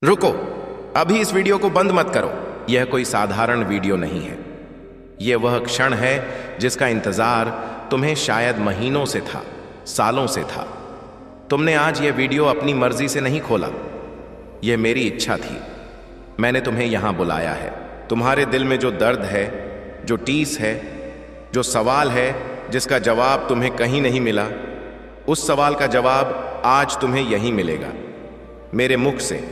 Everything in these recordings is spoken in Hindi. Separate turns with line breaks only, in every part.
रुको, अभी इस वीडियो को बंद मत करो। यह कोई साधारण वीडियो नहीं है। यह वह क्षण है जिसका इंतजार तुम्हें शायद महीनों से था, सालों से था। तुमने आज यह वीडियो अपनी मर्जी से नहीं खोला। यह मेरी इच्छा थी। मैंने तुम्हें यहां बुलाया है। तुम्हारे दिल में जो दर्द है, जो टीस है, जो सवाल है जिसका जवाब तुम्हें कहीं नहीं मिला, उस सवाल का जवाब आज तुम्हें यहीं मिलेगा, मेरे मुख से,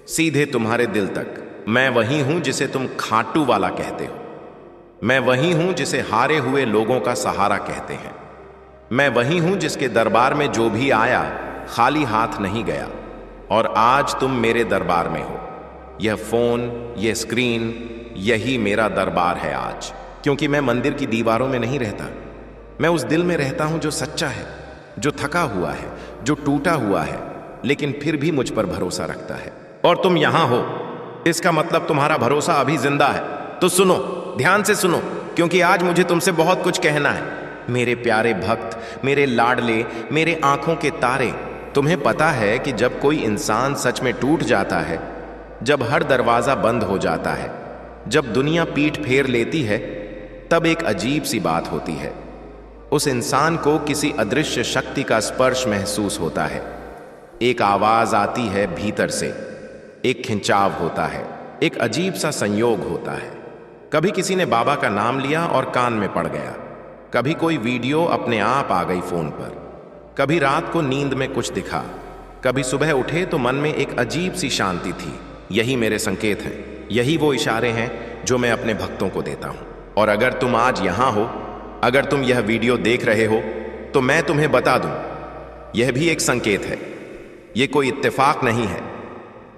सीधे तुम्हारे दिल तक। मैं वही हूं जिसे तुम खाटू वाला कहते हो। मैं वही हूं जिसे हारे हुए लोगों का सहारा कहते हैं। मैं वही हूं जिसके दरबार में जो भी आया खाली हाथ नहीं गया। और आज तुम मेरे दरबार में हो। यह फोन, यह स्क्रीन, यही मेरा दरबार है आज। क्योंकि मैं मंदिर की दीवारों में नहीं रहता। मैं उस दिल में रहता हूं जो सच्चा है, जो थका हुआ है, जो टूटा हुआ है, लेकिन फिर भी मुझ पर भरोसा रखता है। और तुम यहां हो, इसका मतलब तुम्हारा भरोसा अभी जिंदा है। तो सुनो, ध्यान से सुनो, क्योंकि आज मुझे तुमसे बहुत कुछ कहना है। मेरे प्यारे भक्त, मेरे लाडले, मेरे आंखों के तारे, तुम्हें पता है कि जब कोई इंसान सच में टूट जाता है, जब हर दरवाजा बंद हो जाता है, जब दुनिया पीठ फेर लेती है, तब एक अजीब सी बात होती है। उस इंसान को किसी अदृश्य शक्ति का स्पर्श महसूस होता है। एक आवाज आती है भीतर से, एक खिंचाव होता है, एक अजीब सा संयोग होता है। कभी किसी ने बाबा का नाम लिया और कान में पड़ गया। कभी कोई वीडियो अपने आप आ गई फोन पर। कभी रात को नींद में कुछ दिखा। कभी सुबह उठे तो मन में एक अजीब सी शांति थी। यही मेरे संकेत हैं, यही वो इशारे हैं जो मैं अपने भक्तों को देता हूं। और अगर तुम आज यहां हो, अगर तुम यह वीडियो देख रहे हो, तो मैं तुम्हें बता दूं, यह भी एक संकेत है। यह कोई इत्तेफाक नहीं है।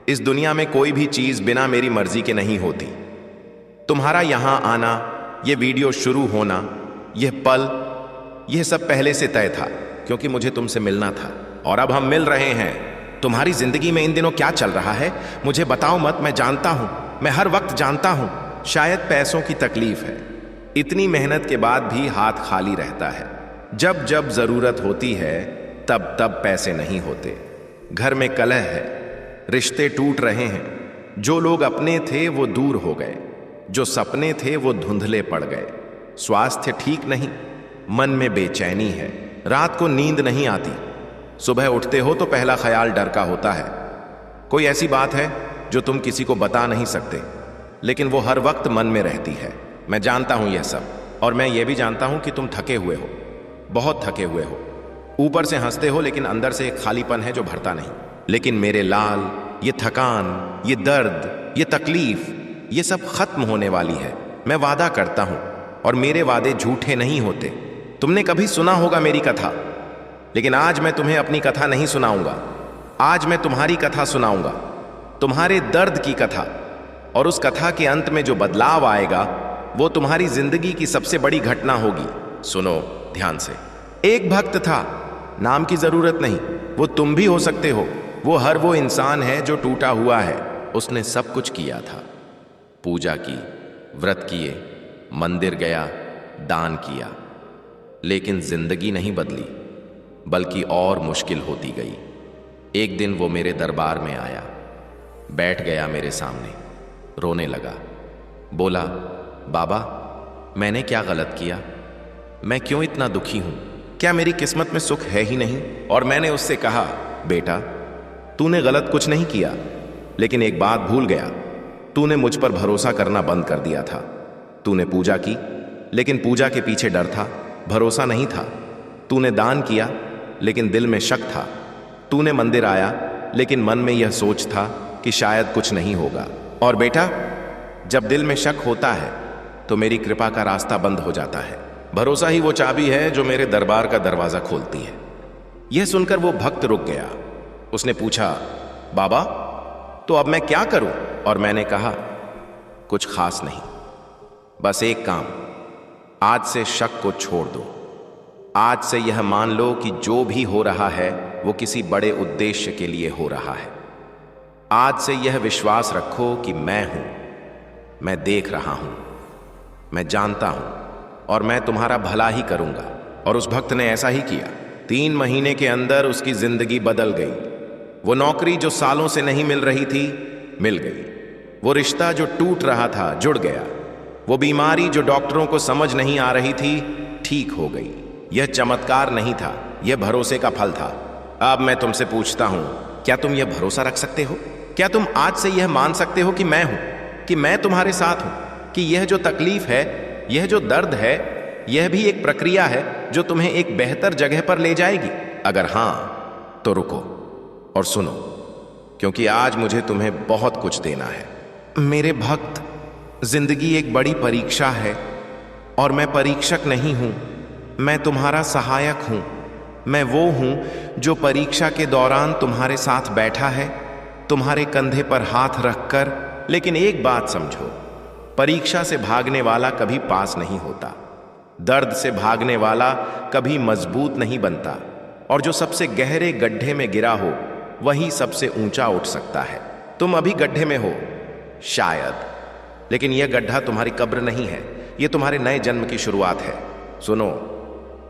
इस दुनिया में कोई भी चीज बिना मेरी मर्जी के नहीं होती। तुम्हारा यहां आना, यह वीडियो शुरू होना, यह पल, यह सब पहले से तय था, क्योंकि मुझे तुमसे मिलना था। और अब हम मिल रहे हैं। तुम्हारी जिंदगी में इन दिनों क्या चल रहा है मुझे बताओ मत। मैं जानता हूं, मैं हर वक्त जानता हूं। शायद पैसों की तकलीफ है। इतनी मेहनत के बाद भी हाथ खाली रहता है। जब जब जरूरत होती है, तब तब पैसे नहीं होते। घर में कलह है, रिश्ते टूट रहे हैं। जो लोग अपने थे वो दूर हो गए, जो सपने थे वो धुंधले पड़ गए। स्वास्थ्य ठीक नहीं, मन में बेचैनी है, रात को नींद नहीं आती। सुबह उठते हो तो पहला ख्याल डर का होता है। कोई ऐसी बात है जो तुम किसी को बता नहीं सकते, लेकिन वो हर वक्त मन में रहती है। मैं जानता हूं यह सब, और मैं ये भी जानता हूं कि तुम थके हुए हो, बहुत थके हुए हो। ऊपर से हंसते हो, लेकिन अंदर से एक खालीपन है जो भरता नहीं। लेकिन मेरे लाल, ये थकान, ये दर्द, ये तकलीफ, ये सब खत्म होने वाली है। मैं वादा करता हूं, और मेरे वादे झूठे नहीं होते। तुमने कभी सुना होगा मेरी कथा, लेकिन आज मैं तुम्हें अपनी कथा नहीं सुनाऊंगा। आज मैं तुम्हारी कथा सुनाऊंगा, तुम्हारे दर्द की कथा। और उस कथा के अंत में जो बदलाव आएगा, वो तुम्हारी जिंदगी की सबसे बड़ी घटना होगी। सुनो ध्यान से। एक भक्त था, नाम की जरूरत नहीं, वो तुम भी हो सकते हो। वो इंसान है जो टूटा हुआ है। उसने सब कुछ किया था, पूजा की, व्रत किए, मंदिर गया, दान किया, लेकिन जिंदगी नहीं बदली, बल्कि और मुश्किल होती गई। एक दिन वो मेरे दरबार में आया, बैठ गया मेरे सामने, रोने लगा। बोला, बाबा, मैंने क्या गलत किया? मैं क्यों इतना दुखी हूं? क्या मेरी किस्मत में सुख है ही नहीं? और मैंने उससे कहा, बेटा, तूने गलत कुछ नहीं किया, लेकिन एक बात भूल गया। तूने मुझ पर भरोसा करना बंद कर दिया था। तूने पूजा की, लेकिन पूजा के पीछे डर था, भरोसा नहीं था। तूने दान किया, लेकिन दिल में शक था। तूने मंदिर आया, लेकिन मन में यह सोच था कि शायद कुछ नहीं होगा। और बेटा, जब दिल में शक होता है तो मेरी कृपा का रास्ता बंद हो जाता है। भरोसा ही वो चाबी है जो मेरे दरबार का दरवाजा खोलती है। यह सुनकर वो भक्त रुक गया। उसने पूछा, बाबा, तो अब मैं क्या करूं? और मैंने कहा, कुछ खास नहीं, बस एक काम। आज से शक को छोड़ दो। आज से यह मान लो कि जो भी हो रहा है वो किसी बड़े उद्देश्य के लिए हो रहा है। आज से यह विश्वास रखो कि मैं हूं, मैं देख रहा हूं, मैं जानता हूं, और मैं तुम्हारा भला ही करूंगा। और उस भक्त ने ऐसा ही किया। 3 महीने के अंदर उसकी जिंदगी बदल गई। वो नौकरी जो सालों से नहीं मिल रही थी, मिल गई। वो रिश्ता जो टूट रहा था, जुड़ गया। वो बीमारी जो डॉक्टरों को समझ नहीं आ रही थी, ठीक हो गई। यह चमत्कार नहीं था, यह भरोसे का फल था। अब मैं तुमसे पूछता हूं, क्या तुम यह भरोसा रख सकते हो? क्या तुम आज से यह मान सकते हो कि मैं हूं, कि मैं तुम्हारे साथ हूं, कि यह जो तकलीफ है, यह जो दर्द है, यह भी एक प्रक्रिया है जो तुम्हें एक बेहतर जगह पर ले जाएगी? अगर हां, तो रुको और सुनो, क्योंकि आज मुझे तुम्हें बहुत कुछ देना है। मेरे भक्त, जिंदगी एक बड़ी परीक्षा है और मैं परीक्षक नहीं हूं, मैं तुम्हारा सहायक हूं। मैं वो हूं जो परीक्षा के दौरान तुम्हारे साथ बैठा है, तुम्हारे कंधे पर हाथ रखकर। लेकिन एक बात समझो, परीक्षा से भागने वाला कभी पास नहीं होता, दर्द से भागने वाला कभी मजबूत नहीं बनता, और जो सबसे गहरे गड्ढे में गिरा हो वही सबसे ऊंचा उठ सकता है। तुम अभी गड्ढे में हो शायद, लेकिन यह गड्ढा तुम्हारी कब्र नहीं है, यह तुम्हारे नए जन्म की शुरुआत है। सुनो,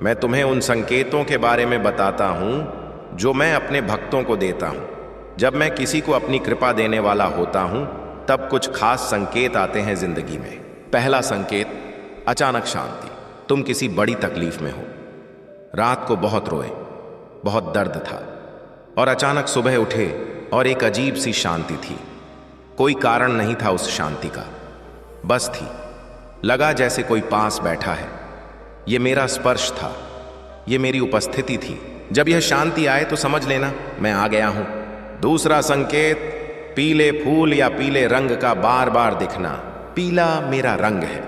मैं तुम्हें उन संकेतों के बारे में बताता हूं जो मैं अपने भक्तों को देता हूं। जब मैं किसी को अपनी कृपा देने वाला होता हूं, तब कुछ खास संकेत आते हैं जिंदगी में। पहला संकेत, अचानक शांति। तुम किसी बड़ी तकलीफ में हो, रात को बहुत रोए, बहुत दर्द था, और अचानक सुबह उठे और एक अजीब सी शांति थी। कोई कारण नहीं था उस शांति का, बस थी। लगा जैसे कोई पास बैठा है। ये मेरा स्पर्श था, ये मेरी उपस्थिति थी। जब यह शांति आए तो समझ लेना मैं आ गया हूं। दूसरा संकेत, पीले फूल या पीले रंग का बार बार दिखना। पीला मेरा रंग है।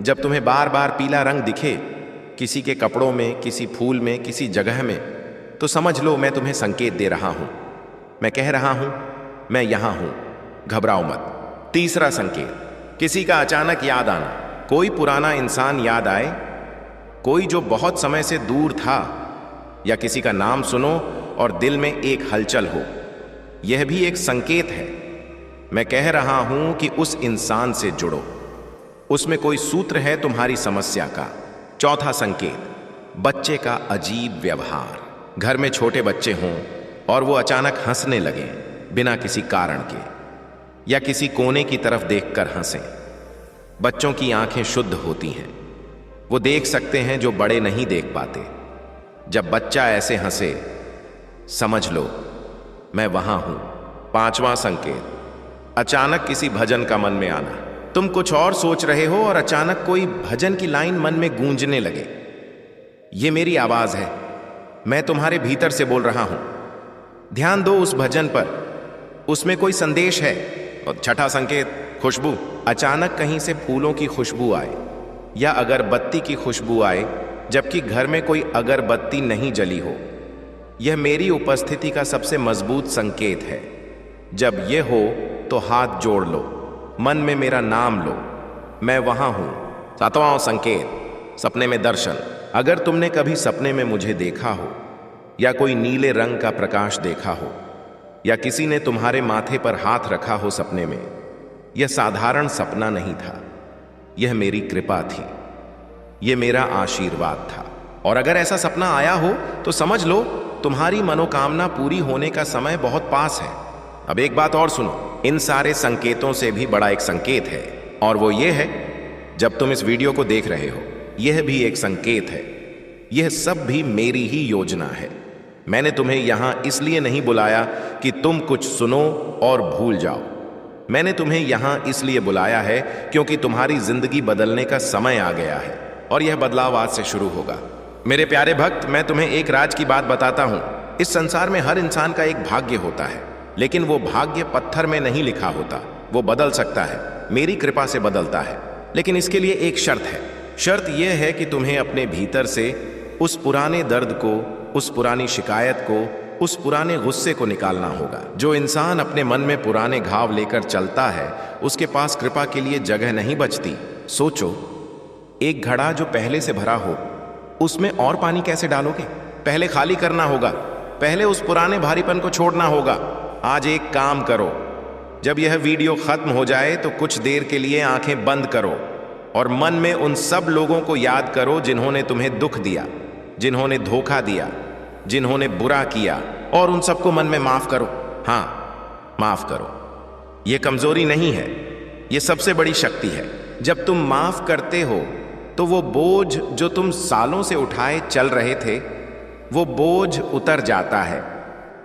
जब तुम्हें बार बार पीला रंग दिखे, किसी के कपड़ों में, किसी फूल में, किसी जगह में, तो समझ लो मैं तुम्हें संकेत दे रहा हूं। मैं कह रहा हूं, मैं यहां हूं, घबराओ मत। तीसरा संकेत, किसी का अचानक याद आना। कोई पुराना इंसान याद आए, कोई जो बहुत समय से दूर था, या किसी का नाम सुनो और दिल में एक हलचल हो। यह भी एक संकेत है। मैं कह रहा हूं कि उस इंसान से जुड़ो, उसमें कोई सूत्र है तुम्हारी समस्या का। चौथा संकेत, बच्चे का अजीब व्यवहार। घर में छोटे बच्चे हों और वो अचानक हंसने लगे बिना किसी कारण के, या किसी कोने की तरफ देखकर हंसें। बच्चों की आंखें शुद्ध होती हैं, वो देख सकते हैं जो बड़े नहीं देख पाते। जब बच्चा ऐसे हंसे, समझ लो मैं वहां हूं। पांचवा संकेत, अचानक किसी भजन का मन में आना। तुम कुछ और सोच रहे हो और अचानक कोई भजन की लाइन मन में गूंजने लगे। ये मेरी आवाज है, मैं तुम्हारे भीतर से बोल रहा हूं। ध्यान दो उस भजन पर, उसमें कोई संदेश है। और छठा संकेत, खुशबू। अचानक कहीं से फूलों की खुशबू आए या अगरबत्ती की खुशबू आए, जबकि घर में कोई अगरबत्ती नहीं जली हो। यह मेरी उपस्थिति का सबसे मजबूत संकेत है। जब यह हो तो हाथ जोड़ लो, मन में मेरा नाम लो, मैं वहां हूं। सातवां संकेत, सपने में दर्शन। अगर तुमने कभी सपने में मुझे देखा हो, या कोई नीले रंग का प्रकाश देखा हो, या किसी ने तुम्हारे माथे पर हाथ रखा हो सपने में, यह साधारण सपना नहीं था, यह मेरी कृपा थी, यह मेरा आशीर्वाद था। और अगर ऐसा सपना आया हो तो समझ लो तुम्हारी मनोकामना पूरी होने का समय बहुत पास है। अब एक बात और सुनो, इन सारे संकेतों से भी बड़ा एक संकेत है, और वो ये है, जब तुम इस वीडियो को देख रहे हो, यह भी एक संकेत है। यह सब भी मेरी ही योजना है। मैंने तुम्हें यहां इसलिए नहीं बुलाया कि तुम कुछ सुनो और भूल जाओ। मैंने तुम्हें यहां इसलिए बुलाया है क्योंकि तुम्हारी जिंदगी बदलने का समय आ गया है, और यह बदलाव आज से शुरू होगा। मेरे प्यारे भक्त, मैं तुम्हें एक राज की बात बताता हूं। इस संसार में हर इंसान का एक भाग्य होता है, लेकिन वो भाग्य पत्थर में नहीं लिखा होता। वो बदल सकता है, मेरी कृपा से बदलता है, लेकिन इसके लिए एक शर्त है। शर्त यह है कि तुम्हें अपने भीतर से उस पुराने दर्द को, उस पुरानी शिकायत को, उस पुराने गुस्से को निकालना होगा। जो इंसान अपने मन में पुराने घाव लेकर चलता है, उसके पास कृपा के लिए जगह नहीं बचती। सोचो, एक घड़ा जो पहले से भरा हो, उसमें और पानी कैसे डालोगे? पहले खाली करना होगा, पहले उस पुराने भारीपन को छोड़ना होगा। आज एक काम करो, जब यह वीडियो खत्म हो जाए तो कुछ देर के लिए आंखें बंद करो और मन में उन सब लोगों को याद करो जिन्होंने तुम्हें दुख दिया, जिन्होंने धोखा दिया, जिन्होंने बुरा किया, और उन सबको मन में माफ करो। हाँ, माफ करो। यह कमजोरी नहीं है, यह सबसे बड़ी शक्ति है। जब तुम माफ करते हो तो वो बोझ जो तुम सालों से उठाए चल रहे थे, वो बोझ उतर जाता है।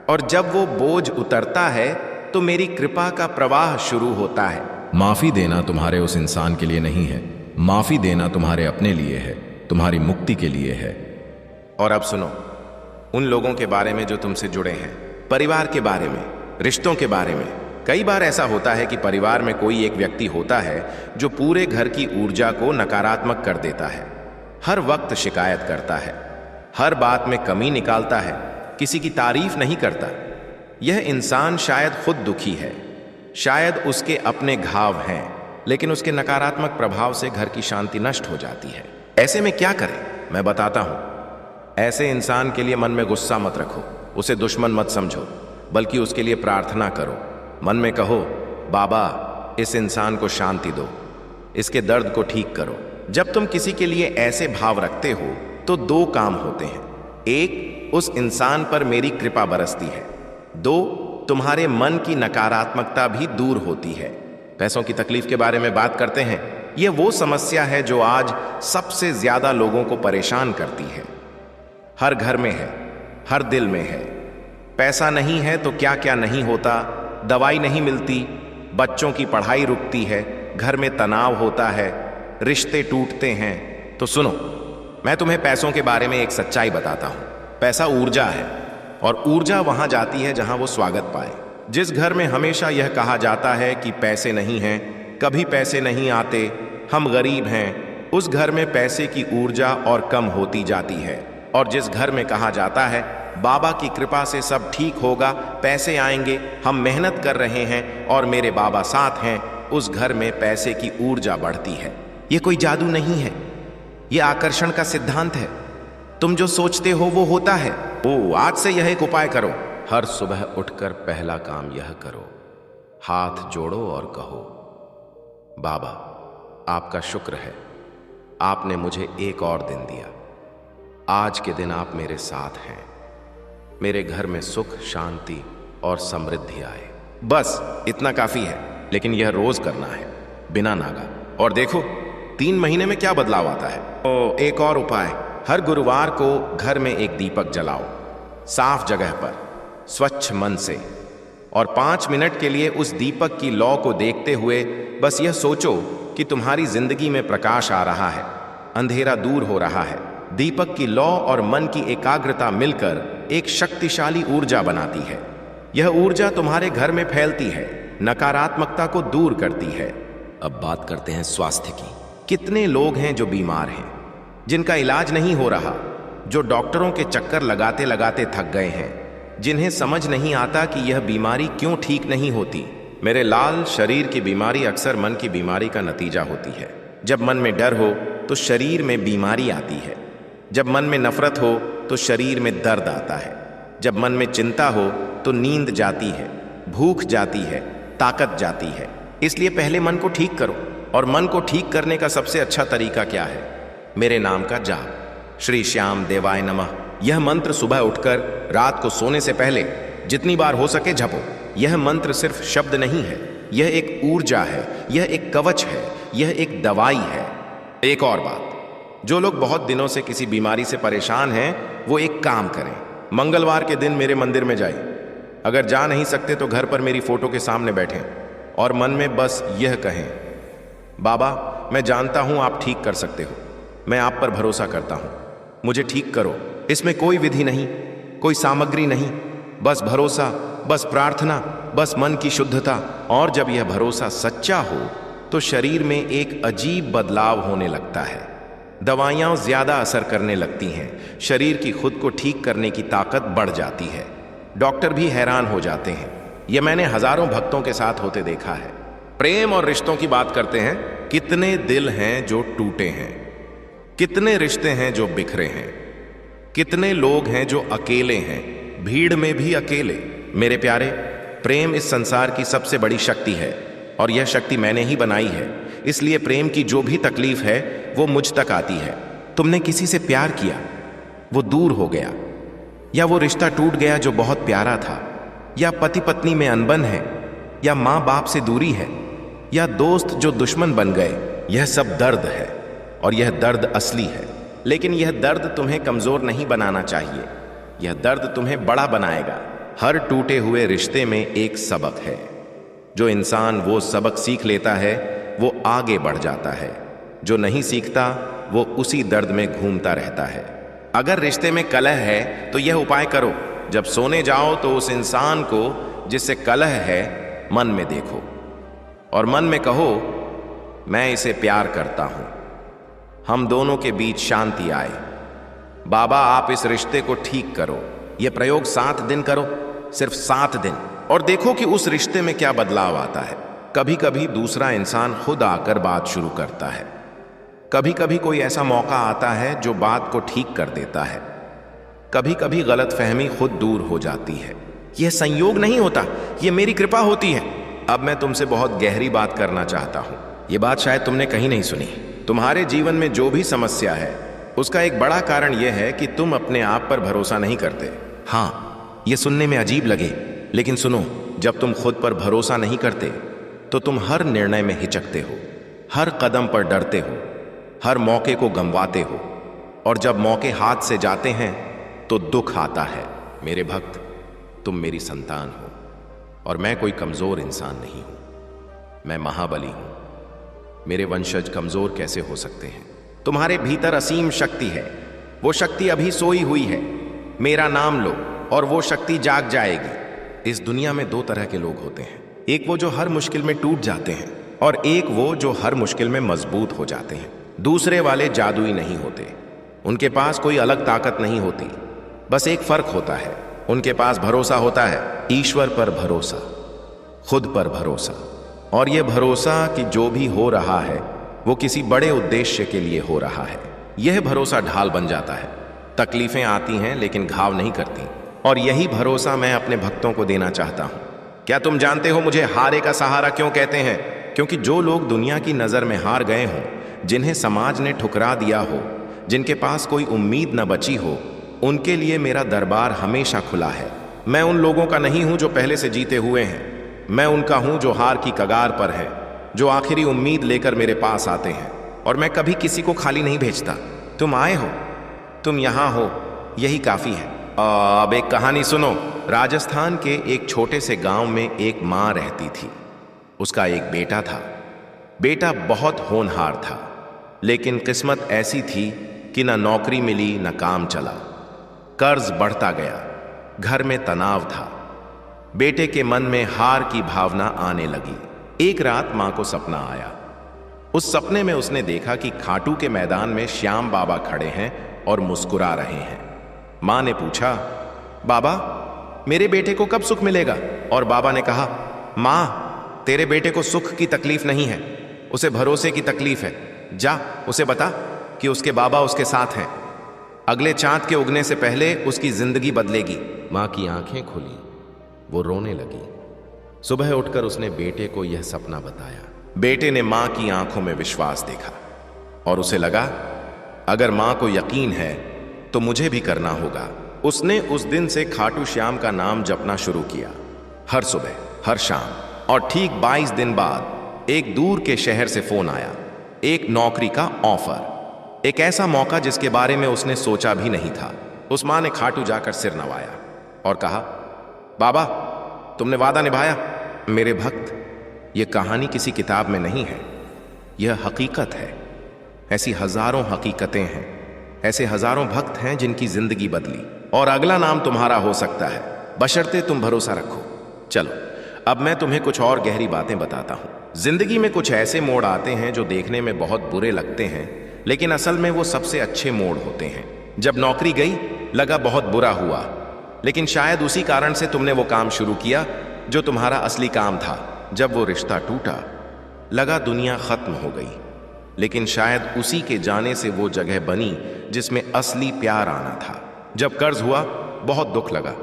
और जब वो बोझ उतरता है तो मेरी कृपा का प्रवाह शुरू होता है।
माफी देना तुम्हारे उस इंसान के लिए नहीं है, माफी देना तुम्हारे अपने लिए है, तुम्हारी मुक्ति के लिए है।
और अब सुनो, उन लोगों के बारे में जो तुमसे जुड़े हैं, परिवार के बारे में, रिश्तों के बारे में। कई बार ऐसा होता है कि परिवार में कोई एक व्यक्ति होता है जो पूरे घर की ऊर्जा को नकारात्मक कर देता है। हर वक्त शिकायत करता है, हर बात में कमी निकालता है, किसी की तारीफ नहीं करता। यह इंसान शायद खुद दुखी है, शायद उसके अपने घाव हैं, लेकिन उसके नकारात्मक प्रभाव से घर की शांति नष्ट हो जाती है। ऐसे में क्या करें, मैं बताता हूं। ऐसे इंसान के लिए मन में गुस्सा मत रखो, उसे दुश्मन मत समझो, बल्कि उसके लिए प्रार्थना करो। मन में कहो, बाबा इस इंसान को शांति दो, इसके दर्द को ठीक करो। जब तुम किसी के लिए ऐसे भाव रखते हो तो दो काम होते हैं। एक, उस इंसान पर मेरी कृपा बरसती है। दो, तुम्हारे मन की नकारात्मकता भी दूर होती है। पैसों की तकलीफ के बारे में बात करते हैं। यह वो समस्या है जो आज सबसे ज्यादा लोगों को परेशान करती है। हर घर में है, हर दिल में है। पैसा नहीं है तो क्या क्या नहीं होता, दवाई नहीं मिलती, बच्चों की पढ़ाई रुकती है, घर में तनाव होता है, रिश्ते टूटते हैं। तो सुनो, मैं तुम्हें पैसों के बारे में एक सच्चाई बताता हूं। पैसा ऊर्जा है, और ऊर्जा वहां जाती है जहां वो स्वागत पाए। जिस घर में हमेशा यह कहा जाता है कि पैसे नहीं हैं, कभी पैसे नहीं आते, हम गरीब हैं, उस घर में पैसे की ऊर्जा और कम होती जाती है। और जिस घर में कहा जाता है बाबा की कृपा से सब ठीक होगा, पैसे आएंगे, हम मेहनत कर रहे हैं और मेरे बाबा साथ हैं, उस घर में पैसे की ऊर्जा बढ़ती है। यह कोई जादू नहीं है, यह आकर्षण का सिद्धांत है। तुम जो सोचते हो वो होता है। आज से यह एक उपाय करो। हर सुबह उठकर पहला काम यह करो, हाथ जोड़ो और कहो, बाबा आपका शुक्र है, आपने मुझे एक और दिन दिया। आज के दिन आप मेरे साथ हैं, मेरे घर में सुख, शांति और समृद्धि आए। बस इतना काफी है, लेकिन यह रोज करना है, बिना नागा। और देखो 3 महीने में क्या बदलाव आता है। एक और उपाय, हर गुरुवार को घर में एक दीपक जलाओ, साफ जगह पर, स्वच्छ मन से, और 5 मिनट के लिए उस दीपक की लौ को देखते हुए बस यह सोचो कि तुम्हारी जिंदगी में प्रकाश आ रहा है, अंधेरा दूर हो रहा है। दीपक की लौ और मन की एकाग्रता मिलकर एक शक्तिशाली ऊर्जा बनाती है। यह ऊर्जा तुम्हारे घर में फैलती है, नकारात्मकता को दूर करती है। अब बात करते हैं स्वास्थ्य की। कितने लोग हैं जो बीमार हैं, जिनका इलाज नहीं हो रहा, जो डॉक्टरों के चक्कर लगाते लगाते थक गए हैं, जिन्हें समझ नहीं आता कि यह बीमारी क्यों ठीक नहीं होती। मेरे लाल, शरीर की बीमारी अक्सर मन की बीमारी का नतीजा होती है। जब मन में डर हो तो शरीर में बीमारी आती है, जब मन में नफरत हो तो शरीर में दर्द आता है, जब मन में चिंता हो तो नींद जाती है, भूख जाती है, ताकत जाती है। इसलिए पहले मन को ठीक करो। और मन को ठीक करने का सबसे अच्छा तरीका क्या है? मेरे नाम का जाप, श्री श्याम देवाय नमः। यह मंत्र सुबह उठकर रात को सोने से पहले जितनी बार हो सके जपो। यह मंत्र सिर्फ शब्द नहीं है, यह एक ऊर्जा है, यह एक कवच है, यह एक दवाई है। एक और बात, जो लोग बहुत दिनों से किसी बीमारी से परेशान हैं, वो एक काम करें, मंगलवार के दिन मेरे मंदिर में जाएं। अगर जा नहीं सकते तो घर पर मेरी फोटो के सामने बैठें और मन में बस यह कहें, बाबा मैं जानता हूं आप ठीक कर सकते हो, मैं आप पर भरोसा करता हूं, मुझे ठीक करो। इसमें कोई विधि नहीं, कोई सामग्री नहीं, बस भरोसा, बस प्रार्थना, बस मन की शुद्धता। और जब यह भरोसा सच्चा हो तो शरीर में एक अजीब बदलाव होने लगता है। दवाइयां ज्यादा असर करने लगती हैं, शरीर की खुद को ठीक करने की ताकत बढ़ जाती है। डॉक्टर भी हैरान हो जाते हैं। यह मैंने हजारों भक्तों के साथ होते देखा है। प्रेम और रिश्तों की बात करते हैं। कितने दिल हैं जो टूटे हैं, कितने रिश्ते हैं जो बिखरे हैं, कितने लोग हैं जो अकेले हैं, भीड़ में भी अकेले। मेरे प्यारे, प्रेम इस संसार की सबसे बड़ी शक्ति है और यह शक्ति मैंने ही बनाई है। इसलिए प्रेम की जो भी तकलीफ है वो मुझ तक आती है। तुमने किसी से प्यार किया, वो दूर हो गया, या वो रिश्ता टूट गया जो बहुत प्यारा था, या पति पत्नी में अनबन है, या माँ बाप से दूरी है, या दोस्त जो दुश्मन बन गए, यह सब दर्द है और यह दर्द असली है। लेकिन यह दर्द तुम्हें कमजोर नहीं बनाना चाहिए, यह दर्द तुम्हें बड़ा बनाएगा। हर टूटे हुए रिश्ते में एक सबक है। जो इंसान वो सबक सीख लेता है वो आगे बढ़ जाता है, जो नहीं सीखता वो उसी दर्द में घूमता रहता है। अगर रिश्ते में कलह है तो यह उपाय करो, जब सोने जाओ तो उस इंसान को जिससे कलह है मन में देखो और मन में कहो, मैं इसे प्यार करता हूं, हम दोनों के बीच शांति आए। बाबा आप इस रिश्ते को ठीक करो। यह प्रयोग 7 दिन करो, सिर्फ 7 दिन, और देखो कि उस रिश्ते में क्या बदलाव आता है। कभी कभी दूसरा इंसान खुद आकर बात शुरू करता है, कभी कभी कोई ऐसा मौका आता है जो बात को ठीक कर देता है, कभी कभी गलतफहमी खुद दूर हो जाती है। यह संयोग नहीं होता, यह मेरी कृपा होती है। अब मैं तुमसे बहुत गहरी बात करना चाहता हूं। यह बात शायद तुमने कहीं नहीं सुनी। तुम्हारे जीवन में जो भी समस्या है उसका एक बड़ा कारण यह है कि तुम अपने आप पर भरोसा नहीं करते। हाँ, यह सुनने में अजीब लगे, लेकिन सुनो, जब तुम खुद पर भरोसा नहीं करते तो तुम हर निर्णय में हिचकते हो, हर कदम पर डरते हो, हर मौके को गंवाते हो, और जब मौके हाथ से जाते हैं तो दुख आता है। मेरे भक्त, तुम मेरी संतान हो और मैं कोई कमजोर इंसान नहीं हूं, मैं महाबली हूं। मेरे वंशज कमजोर कैसे हो सकते हैं? तुम्हारे भीतर असीम शक्ति है, वो शक्ति अभी सोई हुई है। मेरा नाम लो और वो शक्ति जाग जाएगी। इस दुनिया में 2 तरह के लोग होते हैं, एक वो जो हर मुश्किल में टूट जाते हैं और एक वो जो हर मुश्किल में मजबूत हो जाते हैं। दूसरे वाले जादुई नहीं होते, उनके पास कोई अलग ताकत नहीं होती, बस एक फर्क होता है, उनके पास भरोसा होता है, ईश्वर पर भरोसा, खुद पर भरोसा, और यह भरोसा कि जो भी हो रहा है वो किसी बड़े उद्देश्य के लिए हो रहा है। यह भरोसा ढाल बन जाता है। तकलीफें आती हैं लेकिन घाव नहीं करती, और यही भरोसा मैं अपने भक्तों को देना चाहता हूं। क्या तुम जानते हो मुझे हारे का सहारा क्यों कहते हैं? क्योंकि जो लोग दुनिया की नजर में हार गए हों, जिन्हें समाज ने ठुकरा दिया हो, जिनके पास कोई उम्मीद न बची हो, उनके लिए मेरा दरबार हमेशा खुला है। मैं उन लोगों का नहीं हूं जो पहले से जीते हुए हैं, मैं उनका हूं जो हार की कगार पर है, जो आखिरी उम्मीद लेकर मेरे पास आते हैं। और मैं कभी किसी को खाली नहीं भेजता। तुम आए हो, तुम यहां हो, यही काफी है। अब एक कहानी सुनो। राजस्थान के एक छोटे से गांव में एक मां रहती थी। उसका एक बेटा था। बेटा बहुत होनहार था, लेकिन किस्मत ऐसी थी कि न नौकरी मिली न काम चला। कर्ज बढ़ता गया, घर में तनाव था। बेटे के मन में हार की भावना आने लगी। एक रात मां को सपना आया। उस सपने में उसने देखा कि खाटू के मैदान में श्याम बाबा खड़े हैं और मुस्कुरा रहे हैं। मां ने पूछा, बाबा मेरे बेटे को कब सुख मिलेगा? और बाबा ने कहा, मां तेरे बेटे को सुख की तकलीफ नहीं है, उसे भरोसे की तकलीफ है। जा उसे बता कि उसके बाबा उसके साथ हैं। अगले चांद के उगने से पहले उसकी जिंदगी बदलेगी। मां की आंखें खुली, वो रोने लगी। सुबह उठकर उसने बेटे को यह सपना बताया। बेटे ने मां की आंखों में विश्वास देखा और उसे लगा, अगर मां को यकीन है तो मुझे भी करना होगा। उसने उस दिन से खाटू श्याम का नाम जपना शुरू किया, हर सुबह, हर शाम। और ठीक 22 दिन बाद एक दूर के शहर से फोन आया, एक नौकरी का ऑफर, एक ऐसा मौका जिसके बारे में उसने सोचा भी नहीं था। उस मां ने खाटू जाकर सिर नवाया और कहा, बाबा तुमने वादा निभाया। मेरे भक्त, यह कहानी किसी किताब में नहीं है, यह हकीकत है। ऐसी हजारों हकीकतें हैं, ऐसे हजारों भक्त हैं जिनकी जिंदगी बदली, और अगला नाम तुम्हारा हो सकता है, बशर्ते तुम भरोसा रखो। चलो अब मैं तुम्हें कुछ और गहरी बातें बताता हूं। जिंदगी में कुछ ऐसे मोड़ आते हैं जो देखने में बहुत बुरे लगते हैं, लेकिन असल में वो सबसे अच्छे मोड़ होते हैं। जब नौकरी गई लगा बहुत बुरा हुआ, लेकिन शायद उसी कारण से तुमने वो काम शुरू किया जो तुम्हारा असली काम था। जब वो रिश्ता टूटा लगा दुनिया खत्म हो गई, लेकिन शायद उसी के जाने से वो जगह बनी जिसमें असली प्यार आना था। जब कर्ज हुआ बहुत दुख लगा,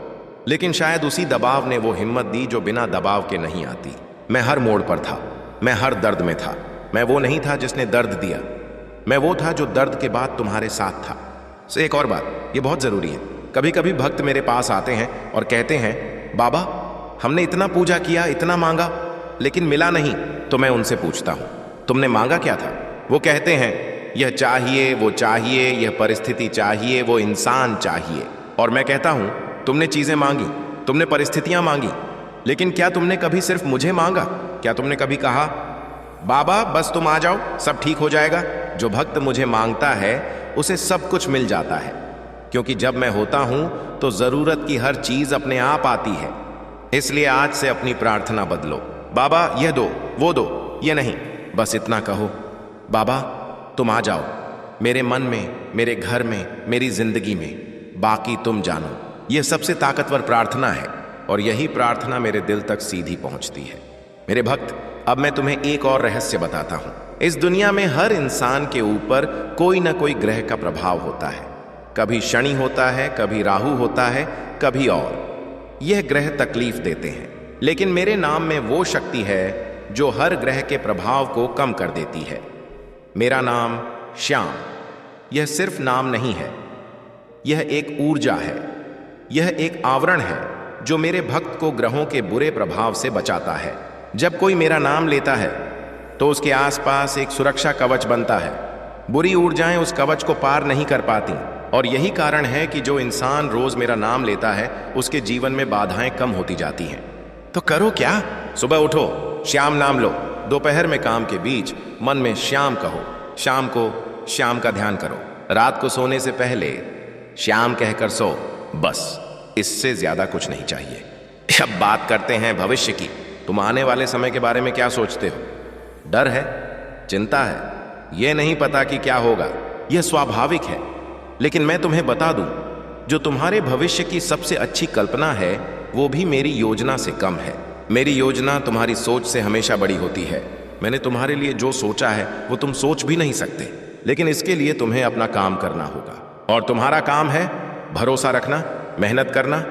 लेकिन शायद उसी दबाव ने वो हिम्मत दी जो बिना दबाव के नहीं आती। मैं हर मोड़ पर था, मैं हर दर्द में था। मैं वो नहीं था जिसने दर्द दिया, मैं वो था जो दर्द के बाद तुम्हारे साथ था। से एक और बात, ये बहुत जरूरी है। कभी कभी भक्त मेरे पास आते हैं और कहते हैं, बाबा हमने इतना पूजा किया, इतना मांगा, लेकिन मिला नहीं। तो मैं उनसे पूछता हूं, तुमने मांगा क्या था? वो कहते हैं, यह चाहिए, वो चाहिए, यह परिस्थिति चाहिए, वो इंसान चाहिए। और मैं कहता हूं, तुमने चीजें मांगी, तुमने परिस्थितियां मांगी, लेकिन क्या तुमने कभी सिर्फ मुझे मांगा? क्या तुमने कभी कहा, बाबा बस तुम आ जाओ, सब ठीक हो जाएगा? जो भक्त मुझे मांगता है उसे सब कुछ मिल जाता है, क्योंकि जब मैं होता हूं तो जरूरत की हर चीज अपने आप आती है। इसलिए आज से अपनी प्रार्थना बदलो। बाबा यह दो, वो दो, ये नहीं, बस इतना कहो, बाबा तुम आ जाओ मेरे मन में, मेरे घर में, मेरी जिंदगी में, बाकी तुम जानो। यह सबसे ताकतवर प्रार्थना है और यही प्रार्थना मेरे दिल तक सीधी पहुंचती है। मेरे भक्त, अब मैं तुम्हें एक और रहस्य बताता हूं। इस दुनिया में हर इंसान के ऊपर कोई ना कोई ग्रह का प्रभाव होता है। कभी शनि होता है, कभी राहु होता है, कभी और। यह ग्रह तकलीफ देते हैं, लेकिन मेरे नाम में वो शक्ति है जो हर ग्रह के प्रभाव को कम कर देती है। मेरा नाम श्याम। यह सिर्फ नाम नहीं है, यह एक ऊर्जा है, यह एक आवरण है जो मेरे भक्त को ग्रहों के बुरे प्रभाव से बचाता है। जब कोई मेरा नाम लेता है तो उसके आसपास एक सुरक्षा कवच बनता है। बुरी ऊर्जाएं उस कवच को पार नहीं कर पाती, और यही कारण है कि जो इंसान रोज मेरा नाम लेता है उसके जीवन में बाधाएं कम होती जाती हैं। तो करो क्या? सुबह उठो, श्याम नाम लो, दोपहर में काम के बीच मन में श्याम कहो, शाम को श्याम का ध्यान करो, रात को सोने से पहले श्याम कहकर सो। बस इससे ज्यादा कुछ नहीं चाहिए। अब बात करते हैं भविष्य की। तुम आने वाले समय के बारे में क्या सोचते हो? डर है, चिंता है, यह नहीं पता कि क्या होगा। यह स्वाभाविक है, लेकिन मैं तुम्हें बता दूं, जो तुम्हारे भविष्य की सबसे अच्छी कल्पना है वो भी मेरी योजना से कम है। मेरी योजना तुम्हारी सोच से हमेशा बड़ी होती है। मैंने तुम्हारे लिए जो सोचा है वो तुम सोच भी नहीं सकते, लेकिन इसके लिए तुम्हें अपना काम करना होगा। और तुम्हारा काम है भरोसा रखना, मेहनत करना,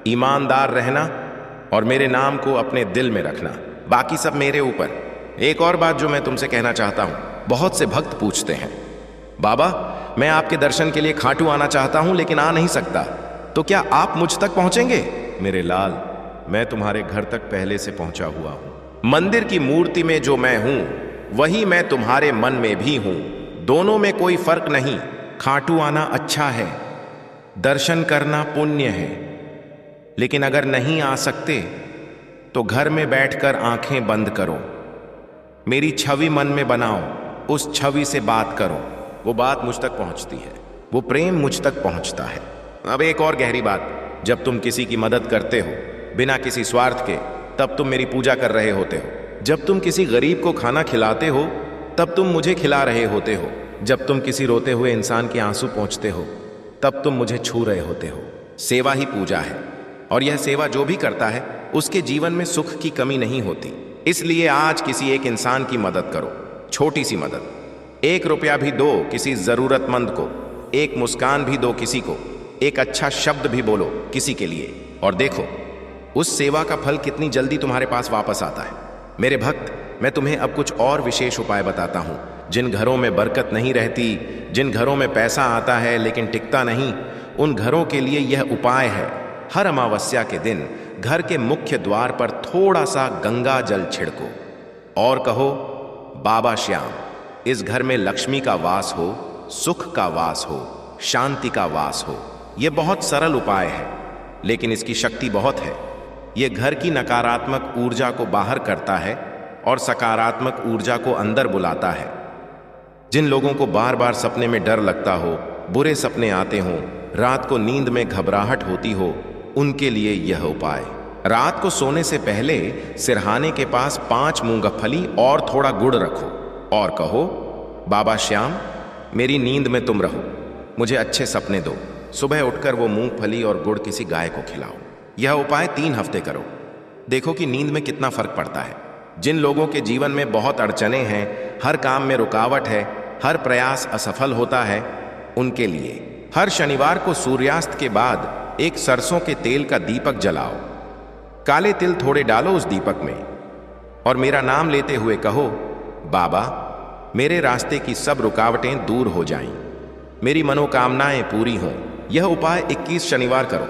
ईमानदार रहना और मेरे नाम को अपने दिल में रखना। बाकी सब मेरे ऊपर। एक और बात जो मैं तुमसे कहना चाहता हूं, बहुत से भक्त पूछते हैं, बाबा मैं आपके दर्शन के लिए खाटू आना चाहता हूं लेकिन आ नहीं सकता, तो क्या आप मुझ तक पहुंचेंगे? मेरे लाल, मैं तुम्हारे घर तक पहले से पहुंचा हुआ हूं। मंदिर की मूर्ति में जो मैं हूं वही मैं तुम्हारे मन में भी हूं। दोनों में कोई फर्क नहीं। खाटू आना अच्छा है, दर्शन करना पुण्य है, लेकिन अगर नहीं आ सकते तो घर में बैठकर आंखें बंद करो, मेरी छवि मन में बनाओ, उस छवि से बात करो। वो बात मुझ तक पहुंचती है, वो प्रेम मुझ तक पहुंचता है। अब एक और गहरी बात, जब तुम किसी की मदद करते हो बिना किसी स्वार्थ के, तब तुम मेरी पूजा कर रहे होते हो। जब तुम किसी गरीब को खाना खिलाते हो तब तुम मुझे खिला रहे होते हो। जब तुम किसी रोते हुए इंसान के आंसू पोंछते हो तब तुम मुझे छू रहे होते हो। सेवा ही पूजा है, और यह सेवा जो भी करता है उसके जीवन में सुख की कमी नहीं होती। इसलिए आज किसी एक इंसान की मदद करो, छोटी सी मदद। 1 रुपया भी दो किसी जरूरतमंद को, एक मुस्कान भी दो किसी को, एक अच्छा शब्द भी बोलो किसी के लिए, और देखो उस सेवा का फल कितनी जल्दी तुम्हारे पास वापस आता है। मेरे भक्त, मैं तुम्हें अब कुछ और विशेष उपाय बताता हूं। जिन घरों में बरकत नहीं रहती, जिन घरों में पैसा आता है लेकिन टिकता नहीं, उन घरों के लिए यह उपाय है। हर अमावस्या के दिन घर के मुख्य द्वार पर थोड़ा सा गंगा जल छिड़को और कहो, बाबा श्याम, इस घर में लक्ष्मी का वास हो, सुख का वास हो, शांति का वास हो। यह बहुत सरल उपाय है, लेकिन इसकी शक्ति बहुत है। यह घर की नकारात्मक ऊर्जा को बाहर करता है और सकारात्मक ऊर्जा को अंदर बुलाता है। जिन लोगों को बार बार सपने में डर लगता हो, बुरे सपने आते हों, रात को नींद में घबराहट होती हो, उनके लिए यह उपाय। रात को सोने से पहले सिरहाने के पास 5 मूंगफली और थोड़ा गुड़ रखो और कहो, बाबा श्याम, मेरी नींद में तुम रहो, मुझे अच्छे सपने दो। सुबह उठकर वो मूंगफली और गुड़ किसी गाय को खिलाओ। यह उपाय 3 हफ्ते करो, देखो कि नींद में कितना फर्क पड़ता है। जिन लोगों के जीवन में बहुत अड़चने हैं, हर काम में रुकावट है, हर प्रयास असफल होता है, उनके लिए हर शनिवार को सूर्यास्त के बाद एक सरसों के तेल का दीपक जलाओ। काले तिल थोड़े डालो उस दीपक में और मेरा नाम लेते हुए कहो, बाबा, मेरे रास्ते की सब रुकावटें दूर हो जाएं, मेरी मनोकामनाएं पूरी हों। यह उपाय 21 शनिवार करो,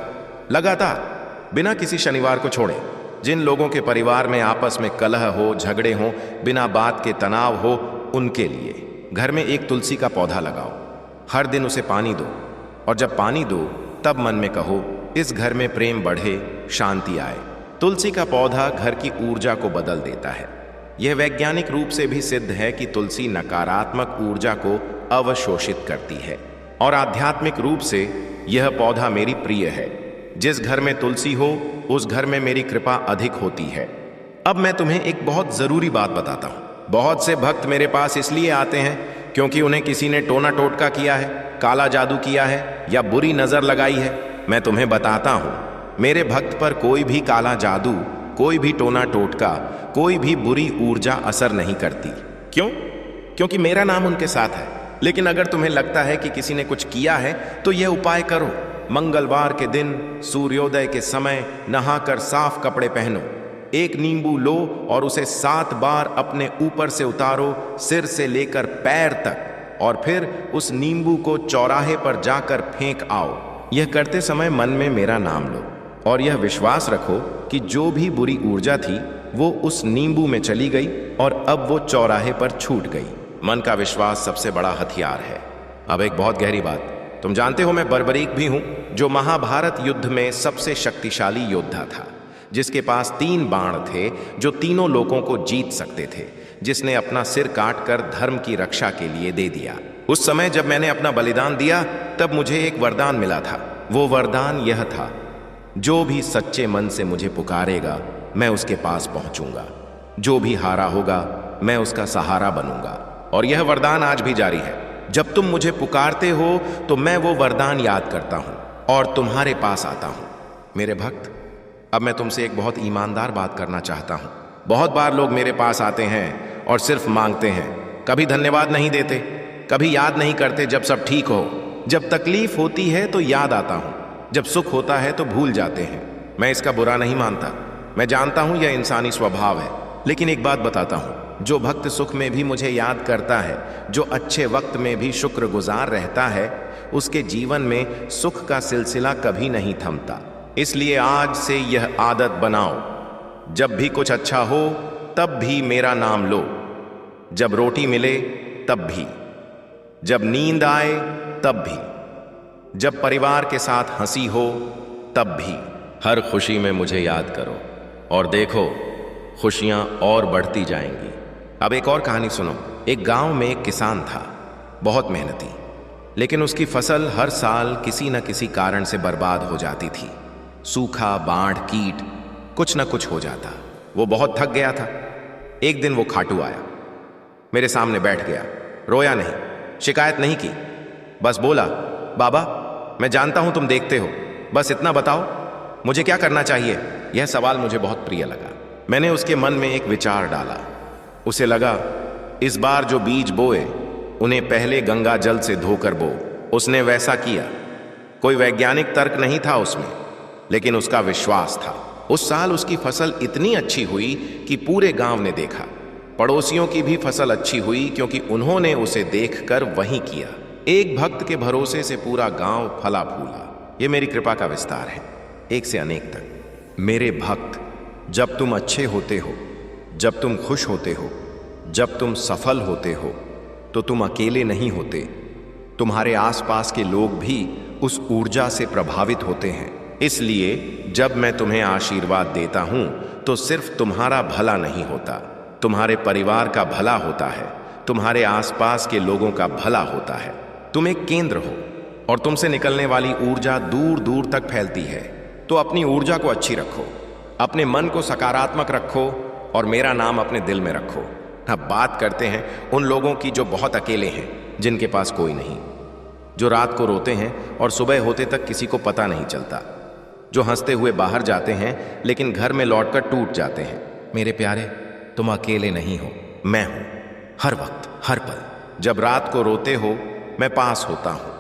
लगातार, बिना किसी शनिवार को छोड़े। जिन लोगों के परिवार में आपस में कलह हो, झगड़े हो, बिना बात के तनाव हो, उनके लिए घर में एक तुलसी का पौधा लगाओ। हर दिन उसे पानी दो, और जब पानी दो तब मन में कहो, इस घर में प्रेम बढ़े, शांति आए। तुलसी का पौधा घर की ऊर्जा को बदल देता है। यह वैज्ञानिक रूप से भी सिद्ध है कि तुलसी नकारात्मक ऊर्जा को अवशोषित करती है, और आध्यात्मिक रूप से यह पौधा मेरी प्रिय है। जिस घर में तुलसी हो, उस घर में मेरी कृपा अधिक होती है। अब मैं तुम्हें एक बहुत जरूरी बात बताता हूं। बहुत से भक्त मेरे पास इसलिए आते हैं क्योंकि उन्हें किसी ने टोना टोटका किया है, काला जादू किया है या बुरी नजर लगाई है। मैं तुम्हें बताता हूं, मेरे भक्त पर कोई भी काला जादू, कोई भी टोना टोटका, कोई भी बुरी ऊर्जा असर नहीं करती। क्यों? क्योंकि मेरा नाम उनके साथ है। लेकिन अगर तुम्हें लगता है कि किसी ने कुछ किया है तो यह उपाय करो। मंगलवार के दिन सूर्योदय के समय नहाकर साफ कपड़े पहनो, एक नींबू लो और उसे 7 बार अपने ऊपर से उतारो, सिर से लेकर पैर तक, और फिर उस नींबू को चौराहे पर जाकर फेंक आओ। यह करते समय मन में मेरा नाम लो और यह विश्वास रखो कि जो भी बुरी ऊर्जा थी वो उस नींबू में चली गई और अब वो चौराहे पर छूट गई। मन का विश्वास सबसे बड़ा हथियार है। अब एक बहुत गहरी बात, तुम जानते हो मैं बर्बरीक भी हूं, जो महाभारत युद्ध में सबसे शक्तिशाली योद्धा था, जिसके पास 3 बाण थे जो तीनों लोगों को जीत सकते थे, जिसने अपना सिर काटकर धर्म की रक्षा के लिए दे दिया। उस समय जब मैंने अपना बलिदान दिया तब मुझे एक वरदान मिला था। वो वरदान यह था, जो भी सच्चे मन से मुझे पुकारेगा मैं उसके पास पहुंचूंगा, जो भी हारा होगा मैं उसका सहारा बनूंगा। और यह वरदान आज भी जारी है। जब तुम मुझे पुकारते हो तो मैं वो वरदान याद करता हूं और तुम्हारे पास आता हूं। मेरे भक्त, अब मैं तुमसे एक बहुत ईमानदार बात करना चाहता हूं। बहुत बार लोग मेरे पास आते हैं और सिर्फ मांगते हैं, कभी धन्यवाद नहीं देते, कभी याद नहीं करते जब सब ठीक हो। जब तकलीफ होती है तो याद आता हूं, जब सुख होता है तो भूल जाते हैं। मैं इसका बुरा नहीं मानता, मैं जानता हूं यह इंसानी स्वभाव है। लेकिन एक बात बताता हूं, जो भक्त सुख में भी मुझे याद करता है, जो अच्छे वक्त में भी शुक्रगुजार रहता है, उसके जीवन में सुख का सिलसिला कभी नहीं थमता। इसलिए आज से यह आदत बनाओ, जब भी कुछ अच्छा हो तब भी मेरा नाम लो, जब रोटी मिले तब भी, जब नींद आए तब भी, जब परिवार के साथ हंसी हो तब भी। हर खुशी में मुझे याद करो और देखो खुशियां और बढ़ती जाएंगी। अब एक और कहानी सुनो। एक गांव में एक किसान था, बहुत मेहनती, लेकिन उसकी फसल हर साल किसी न किसी कारण से बर्बाद हो जाती थी। सूखा, बाढ़, कीट, कुछ न कुछ हो जाता। वो बहुत थक गया था। एक दिन वो खाटू आया, मेरे सामने बैठ गया, रोया नहीं, शिकायत नहीं की, बस बोला, बाबा मैं जानता हूं तुम देखते हो, बस इतना बताओ मुझे क्या करना चाहिए। यह सवाल मुझे बहुत प्रिय लगा। मैंने उसके मन में एक विचार डाला। उसे लगा, इस बार जो बीज बोए उन्हें पहले गंगा जल से धोकर बो। उसने वैसा किया। कोई वैज्ञानिक तर्क नहीं था उसमें, लेकिन उसका विश्वास था। उस साल उसकी फसल इतनी अच्छी हुई कि पूरे गांव ने देखा। पड़ोसियों की भी फसल अच्छी हुई क्योंकि उन्होंने उसे देखकर वही किया। एक भक्त के भरोसे से पूरा गांव फला फूला। ये मेरी कृपा का विस्तार है, एक से अनेक तक। मेरे भक्त, जब तुम अच्छे होते हो, जब तुम खुश होते हो, जब तुम सफल होते हो, तो तुम अकेले नहीं होते। तुम्हारे आसपास के लोग भी उस ऊर्जा से प्रभावित होते हैं। इसलिए जब मैं तुम्हें आशीर्वाद देता हूं तो सिर्फ तुम्हारा भला नहीं होता, तुम्हारे परिवार का भला होता है, तुम्हारे आसपास के लोगों का भला होता है। तुम एक केंद्र हो और तुमसे निकलने वाली ऊर्जा दूर दूर तक फैलती है। तो अपनी ऊर्जा को अच्छी रखो, अपने मन को सकारात्मक रखो और मेरा नाम अपने दिल में रखो। अब बात करते हैं उन लोगों की जो बहुत अकेले हैं, जिनके पास कोई नहीं, जो रात को रोते हैं और सुबह होते तक किसी को पता नहीं चलता, जो हंसते हुए बाहर जाते हैं लेकिन घर में लौटकर टूट जाते हैं। मेरे प्यारे, तुम अकेले नहीं हो, मैं हूं, हर वक्त, हर पल। जब रात को रोते हो मैं पास होता हूं,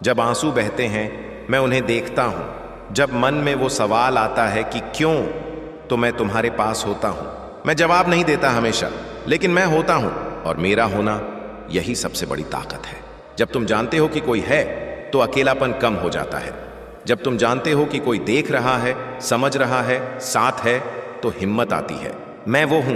जब आंसू बहते हैं मैं उन्हें देखता हूं, जब मन में वो सवाल आता है कि क्यों, तो मैं तुम्हारे पास होता हूं। मैं जवाब नहीं देता हमेशा, लेकिन मैं होता हूं, और मेरा होना यही सबसे बड़ी ताकत है। जब तुम जानते हो कि कोई है तो अकेलापन कम हो जाता है। जब तुम जानते हो कि कोई देख रहा है, समझ रहा है, साथ है, तो हिम्मत आती है। मैं वो हूं,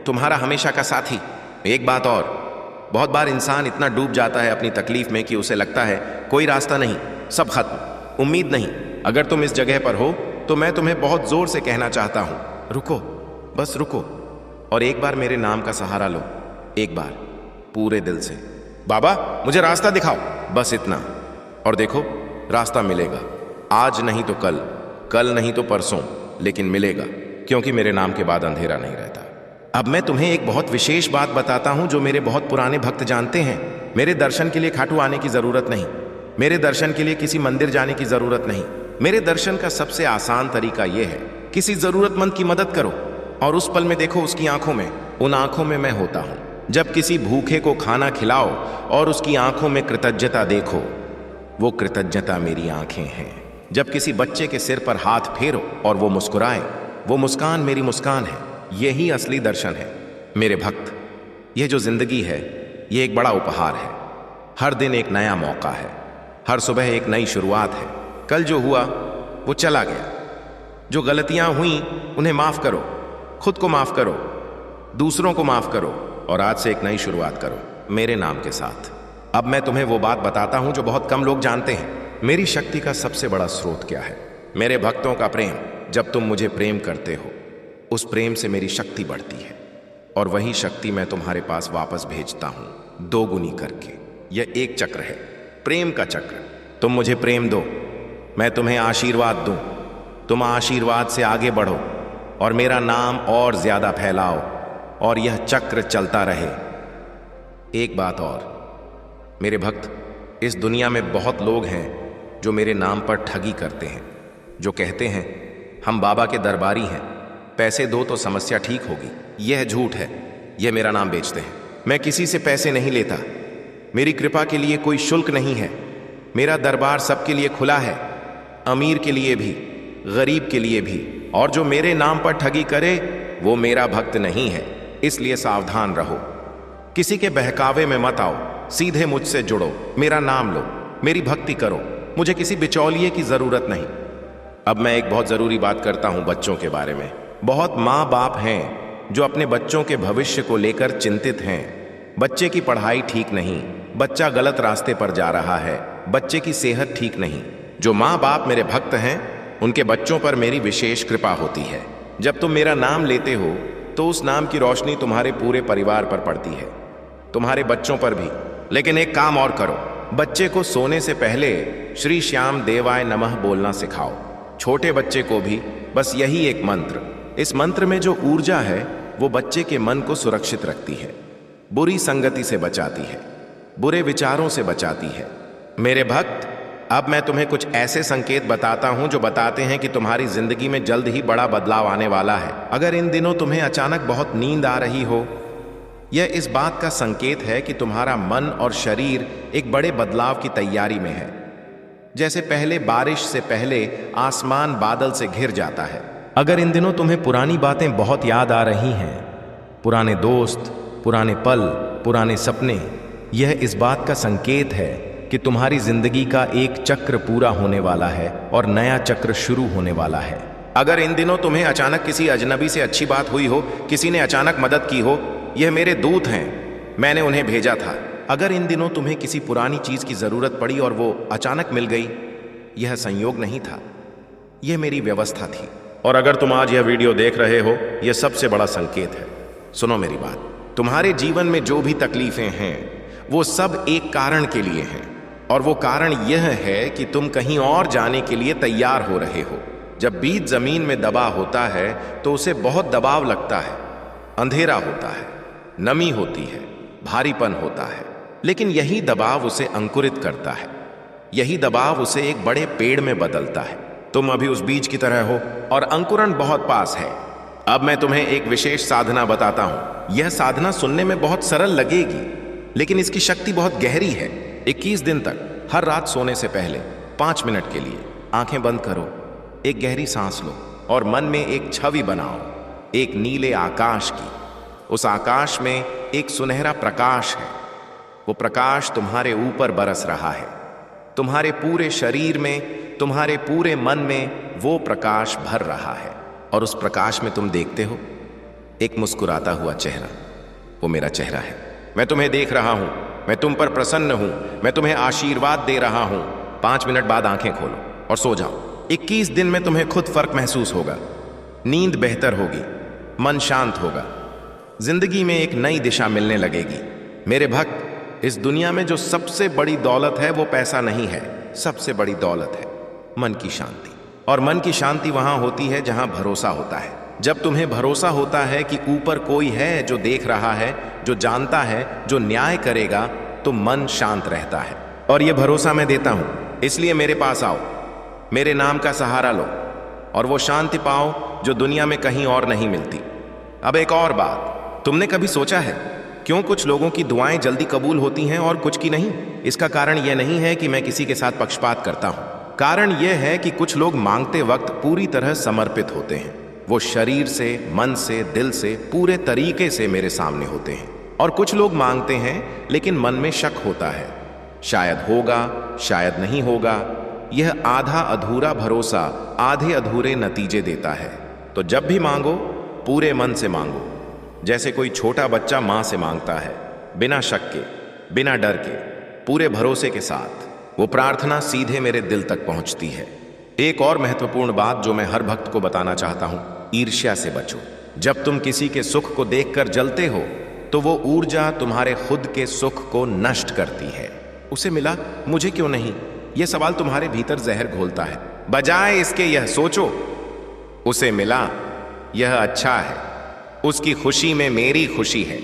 तुम्हारा हमेशा का साथी। एक बात और, बहुत बार इंसान इतना डूब जाता है अपनी तकलीफ में कि उसे लगता है कोई रास्ता नहीं, सब खत्म, उम्मीद नहीं। अगर तुम इस जगह पर हो तो मैं तुम्हें बहुत जोर से कहना चाहता हूं, रुको, बस रुको, और एक बार मेरे नाम का सहारा लो। एक बार पूरे दिल से, बाबा मुझे रास्ता दिखाओ, बस इतना। और देखो, रास्ता मिलेगा। आज नहीं तो कल, कल नहीं तो परसों, लेकिन मिलेगा, क्योंकि मेरे नाम के बाद अंधेरा नहीं रहता। अब मैं तुम्हें एक बहुत विशेष बात बताता हूं जो मेरे बहुत पुराने भक्त जानते हैं। मेरे दर्शन के लिए खाटू आने की जरूरत नहीं, मेरे दर्शन के लिए किसी मंदिर जाने की जरूरत नहीं। मेरे दर्शन का सबसे आसान तरीका यह है, किसी जरूरतमंद की मदद करो और उस पल में देखो उसकी आंखों में, उन आंखों में मैं होता हूं। जब किसी भूखे को खाना खिलाओ और उसकी आंखों में कृतज्ञता देखो, वो कृतज्ञता मेरी आंखें हैं। जब किसी बच्चे के सिर पर हाथ फेरो और वो मुस्कुराए, वो मुस्कान मेरी मुस्कान है। यही असली दर्शन है मेरे भक्त। यह जो जिंदगी है, ये एक बड़ा उपहार है। हर दिन एक नया मौका है, हर सुबह एक नई शुरुआत है। कल जो हुआ वो चला गया, जो गलतियां हुई उन्हें माफ करो, खुद को माफ करो, दूसरों को माफ करो, और आज से एक नई शुरुआत करो मेरे नाम के साथ। अब मैं तुम्हें वो बात बताता हूं जो बहुत कम लोग जानते हैं। मेरी शक्ति का सबसे बड़ा स्रोत क्या है? मेरे भक्तों का प्रेम। जब तुम मुझे प्रेम करते हो, उस प्रेम से मेरी शक्ति बढ़ती है, और वही शक्ति मैं तुम्हारे पास वापस भेजता हूं, दोगुनी करके। यह एक चक्र है, प्रेम का चक्र। तुम मुझे प्रेम दो, मैं तुम्हें आशीर्वाद दूं, तुम आशीर्वाद से आगे बढ़ो और मेरा नाम और ज्यादा फैलाओ, और यह चक्र चलता रहे। एक बात और, मेरे भक्त, इस दुनिया में बहुत लोग हैं जो मेरे नाम पर ठगी करते हैं, जो कहते हैं हम बाबा के दरबारी हैं, पैसे दो तो समस्या ठीक होगी। यह झूठ है, यह मेरा नाम बेचते हैं। मैं किसी से पैसे नहीं लेता, मेरी कृपा के लिए कोई शुल्क नहीं है। मेरा दरबार सबके लिए खुला है, अमीर के लिए भी, गरीब के लिए भी। और जो मेरे नाम पर ठगी करे वो मेरा भक्त नहीं है, इसलिए सावधान रहो। किसी के बहकावे में मत आओ, सीधे मुझसे जुड़ो, मेरा नाम लो, मेरी भक्ति करो। मुझे किसी बिचौलिए की जरूरत नहीं। अब मैं एक बहुत जरूरी बात करता हूं बच्चों के बारे में। बहुत माँ बाप हैं जो अपने बच्चों के भविष्य को लेकर चिंतित हैं। बच्चे की पढ़ाई ठीक नहीं, बच्चा गलत रास्ते पर जा रहा है, बच्चे की सेहत ठीक नहीं। जो माँ बाप मेरे भक्त हैं, उनके बच्चों पर मेरी विशेष कृपा होती है। जब तुम मेरा नाम लेते हो तो उस नाम की रोशनी तुम्हारे पूरे परिवार पर पड़ती है, तुम्हारे बच्चों पर भी। लेकिन एक काम और करो, बच्चे को सोने से पहले श्री श्याम देवाय नमः बोलना सिखाओ। छोटे बच्चे को भी बस यही एक मंत्र। इस मंत्र में जो ऊर्जा है वो बच्चे के मन को सुरक्षित रखती है, बुरी संगति से बचाती है, बुरे विचारों से बचाती है। मेरे भक्त, अब मैं तुम्हें कुछ ऐसे संकेत बताता हूं जो बताते हैं कि तुम्हारी जिंदगी में जल्द ही बड़ा बदलाव आने वाला है। अगर इन दिनों तुम्हें अचानक बहुत नींद आ रही हो, यह इस बात का संकेत है कि तुम्हारा मन और शरीर एक बड़े बदलाव की तैयारी में है। जैसे पहले बारिश से पहले आसमान बादल से घिर जाता है। अगर इन दिनों तुम्हें पुरानी बातें बहुत याद आ रही हैं, पुराने दोस्त, पुराने पल, पुराने सपने, यह इस बात का संकेत है कि तुम्हारी जिंदगी का एक चक्र पूरा होने वाला है और नया चक्र शुरू होने वाला है। अगर इन दिनों तुम्हें अचानक किसी अजनबी से अच्छी बात हुई हो, किसी ने अचानक मदद की हो, यह मेरे दूत हैं, मैंने उन्हें भेजा था। अगर इन दिनों तुम्हें किसी पुरानी चीज की जरूरत पड़ी और वो अचानक मिल गई, यह संयोग नहीं था, यह मेरी व्यवस्था थी। और अगर तुम आज यह वीडियो देख रहे हो, यह सबसे बड़ा संकेत है। सुनो मेरी बात, तुम्हारे जीवन में जो भी तकलीफें हैं वो सब एक कारण के लिए हैं, और वो कारण यह है कि तुम कहीं और जाने के लिए तैयार हो रहे हो। जब बीज जमीन में दबा होता है तो उसे बहुत दबाव लगता है, अंधेरा होता है, नमी होती है, भारीपन होता है, लेकिन यही दबाव उसे अंकुरित करता है, यही दबाव उसे एक बड़े पेड़ में बदलता है। तुम अभी उस बीज की तरह हो और अंकुरण बहुत पास है। अब मैं तुम्हें एक विशेष साधना बताता हूं। यह साधना सुनने में बहुत सरल लगेगी, लेकिन इसकी शक्ति बहुत गहरी है। 21 दिन तक हर रात सोने से पहले 5 मिनट के लिए आंखें बंद करो, एक गहरी सांस लो और मन में एक छवि बनाओ, एक नीले आकाश की। उस आकाश में एक सुनहरा प्रकाश है। वो प्रकाश तुम्हारे ऊपर बरस रहा है, तुम्हारे पूरे शरीर में, तुम्हारे पूरे मन में वो प्रकाश भर रहा है। और उस प्रकाश में तुम देखते हो एक मुस्कुराता हुआ चेहरा। वो मेरा चेहरा है। मैं तुम्हें देख रहा हूं, मैं तुम पर प्रसन्न हूं, मैं तुम्हें आशीर्वाद दे रहा हूं। 5 मिनट बाद आंखें खोलो और सो जाओ। 21 दिन में तुम्हें खुद फर्क महसूस होगा। नींद बेहतर होगी, मन शांत होगा, जिंदगी में एक नई दिशा मिलने लगेगी। मेरे भक्त, इस दुनिया में जो सबसे बड़ी दौलत है वो पैसा नहीं है, सबसे बड़ी दौलत है मन की शांति। और मन की शांति वहां होती है जहां भरोसा होता है। जब तुम्हें भरोसा होता है कि ऊपर कोई है जो देख रहा है, जो जानता है, जो न्याय करेगा, तो मन शांत रहता है। और ये भरोसा मैं देता हूं, इसलिए मेरे पास आओ, मेरे नाम का सहारा लो और वो शांति पाओ जो दुनिया में कहीं और नहीं मिलती। अब एक और बात, तुमने कभी सोचा है क्यों कुछ लोगों की दुआएं जल्दी कबूल होती हैं और कुछ की नहीं? इसका कारण यह नहीं है कि मैं किसी के साथ पक्षपात करता हूं। कारण यह है कि कुछ लोग मांगते वक्त पूरी तरह समर्पित होते हैं। वो शरीर से, मन से, दिल से, पूरे तरीके से मेरे सामने होते हैं। और कुछ लोग मांगते हैं लेकिन मन में शक होता है, शायद होगा, शायद नहीं होगा। यह आधा अधूरा भरोसा आधे अधूरे नतीजे देता है। तो जब भी मांगो पूरे मन से मांगो, जैसे कोई छोटा बच्चा मां से मांगता है, बिना शक के, बिना डर के, पूरे भरोसे के साथ। वो प्रार्थना सीधे मेरे दिल तक पहुंचती है। एक और महत्वपूर्ण बात जो मैं हर भक्त को बताना चाहता हूं, ईर्ष्या से बचो। जब तुम किसी के सुख को देखकर जलते हो तो वो ऊर्जा तुम्हारे खुद के सुख को नष्ट करती है। उसे मिला, मुझे क्यों नहीं, यह सवाल तुम्हारे भीतर जहर घोलता है। बजाय इसके यह सोचो, उसे मिला, यह अच्छा है, उसकी खुशी में मेरी खुशी है